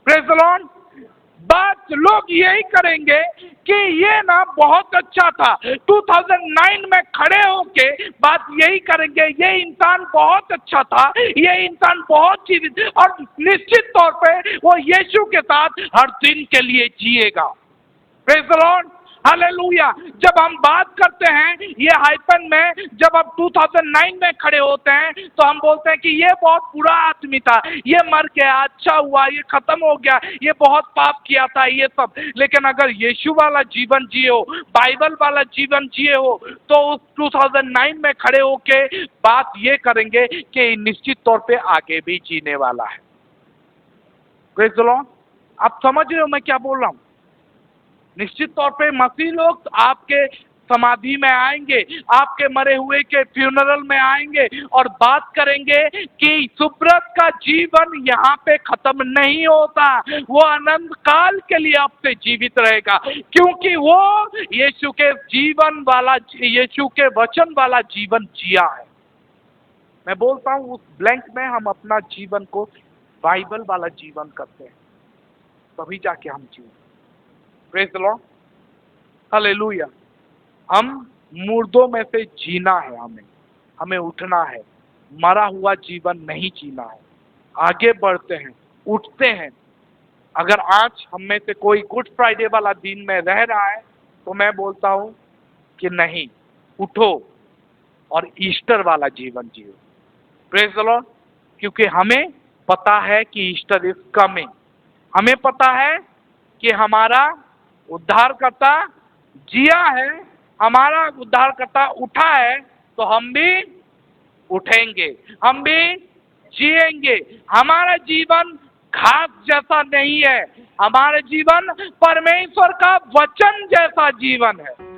Praise the Lord. बात लोग यही करेंगे कि ये ना बहुत अच्छा था, 2009 में खड़े होके बात यही करेंगे, ये इंसान बहुत अच्छा था, ये इंसान बहुत जीवित, और निश्चित तौर पे वो यीशु के साथ हर दिन के लिए जिएगा। Praise the Lord, hallelujah. जब हम बात करते हैं ये हाइपन में, जब आप 2009 में खड़े होते हैं तो हम बोलते हैं कि ये बहुत बुरा आदमी था, ये मर गया, अच्छा हुआ, ये खत्म हो गया, ये बहुत पाप किया था, ये सब। लेकिन अगर यीशु वाला जीवन जिए हो, बाइबल वाला जीवन जिए हो, तो उस 2009 में खड़े होके बात ये करेंगे कि निश्चित तौर पे आगे भी जीने वाला है। प्रेज़ द लॉर्ड, आप समझ रहे हो मैं क्या बोल रहा हूँ? निश्चित तौर पे मसीह लोग आपके समाधि में आएंगे, आपके मरे हुए के फ्यूनरल में आएंगे और बात करेंगे कि सुब्रत का जीवन यहाँ पे खत्म नहीं होता, वो अनंत काल के लिए आपसे जीवित रहेगा, क्योंकि वो यीशु के जीवन वाला, यीशु के वचन वाला जीवन जिया है। मैं बोलता हूँ उस ब्लैंक में हम अपना जीवन को बाइबल वाला जीवन करते हैं, तभी जाके हम जीवन। Praise the Lord, hallelujah. हम मुर्दों में से जीना है, हमें उठना है, मरा हुआ जीवन नहीं जीना है, आगे बढ़ते हैं, उठते हैं। अगर आज हम में से कोई गुड फ्राइडे वाला दिन में रह रहा है तो मैं बोलता हूँ कि नहीं, उठो और ईस्टर वाला जीवन जियो। प्रेज़ द लॉर्ड, क्योंकि हमें पता है कि ईस्टर इज कमिंग, हमें पता है कि हमारा उद्धारकर्ता जिया है, हमारा उद्धारकर्ता उठा है, तो हम भी उठेंगे, हम भी जिएंगे। हमारा जीवन घास जैसा नहीं है, हमारा जीवन परमेश्वर का वचन जैसा जीवन है।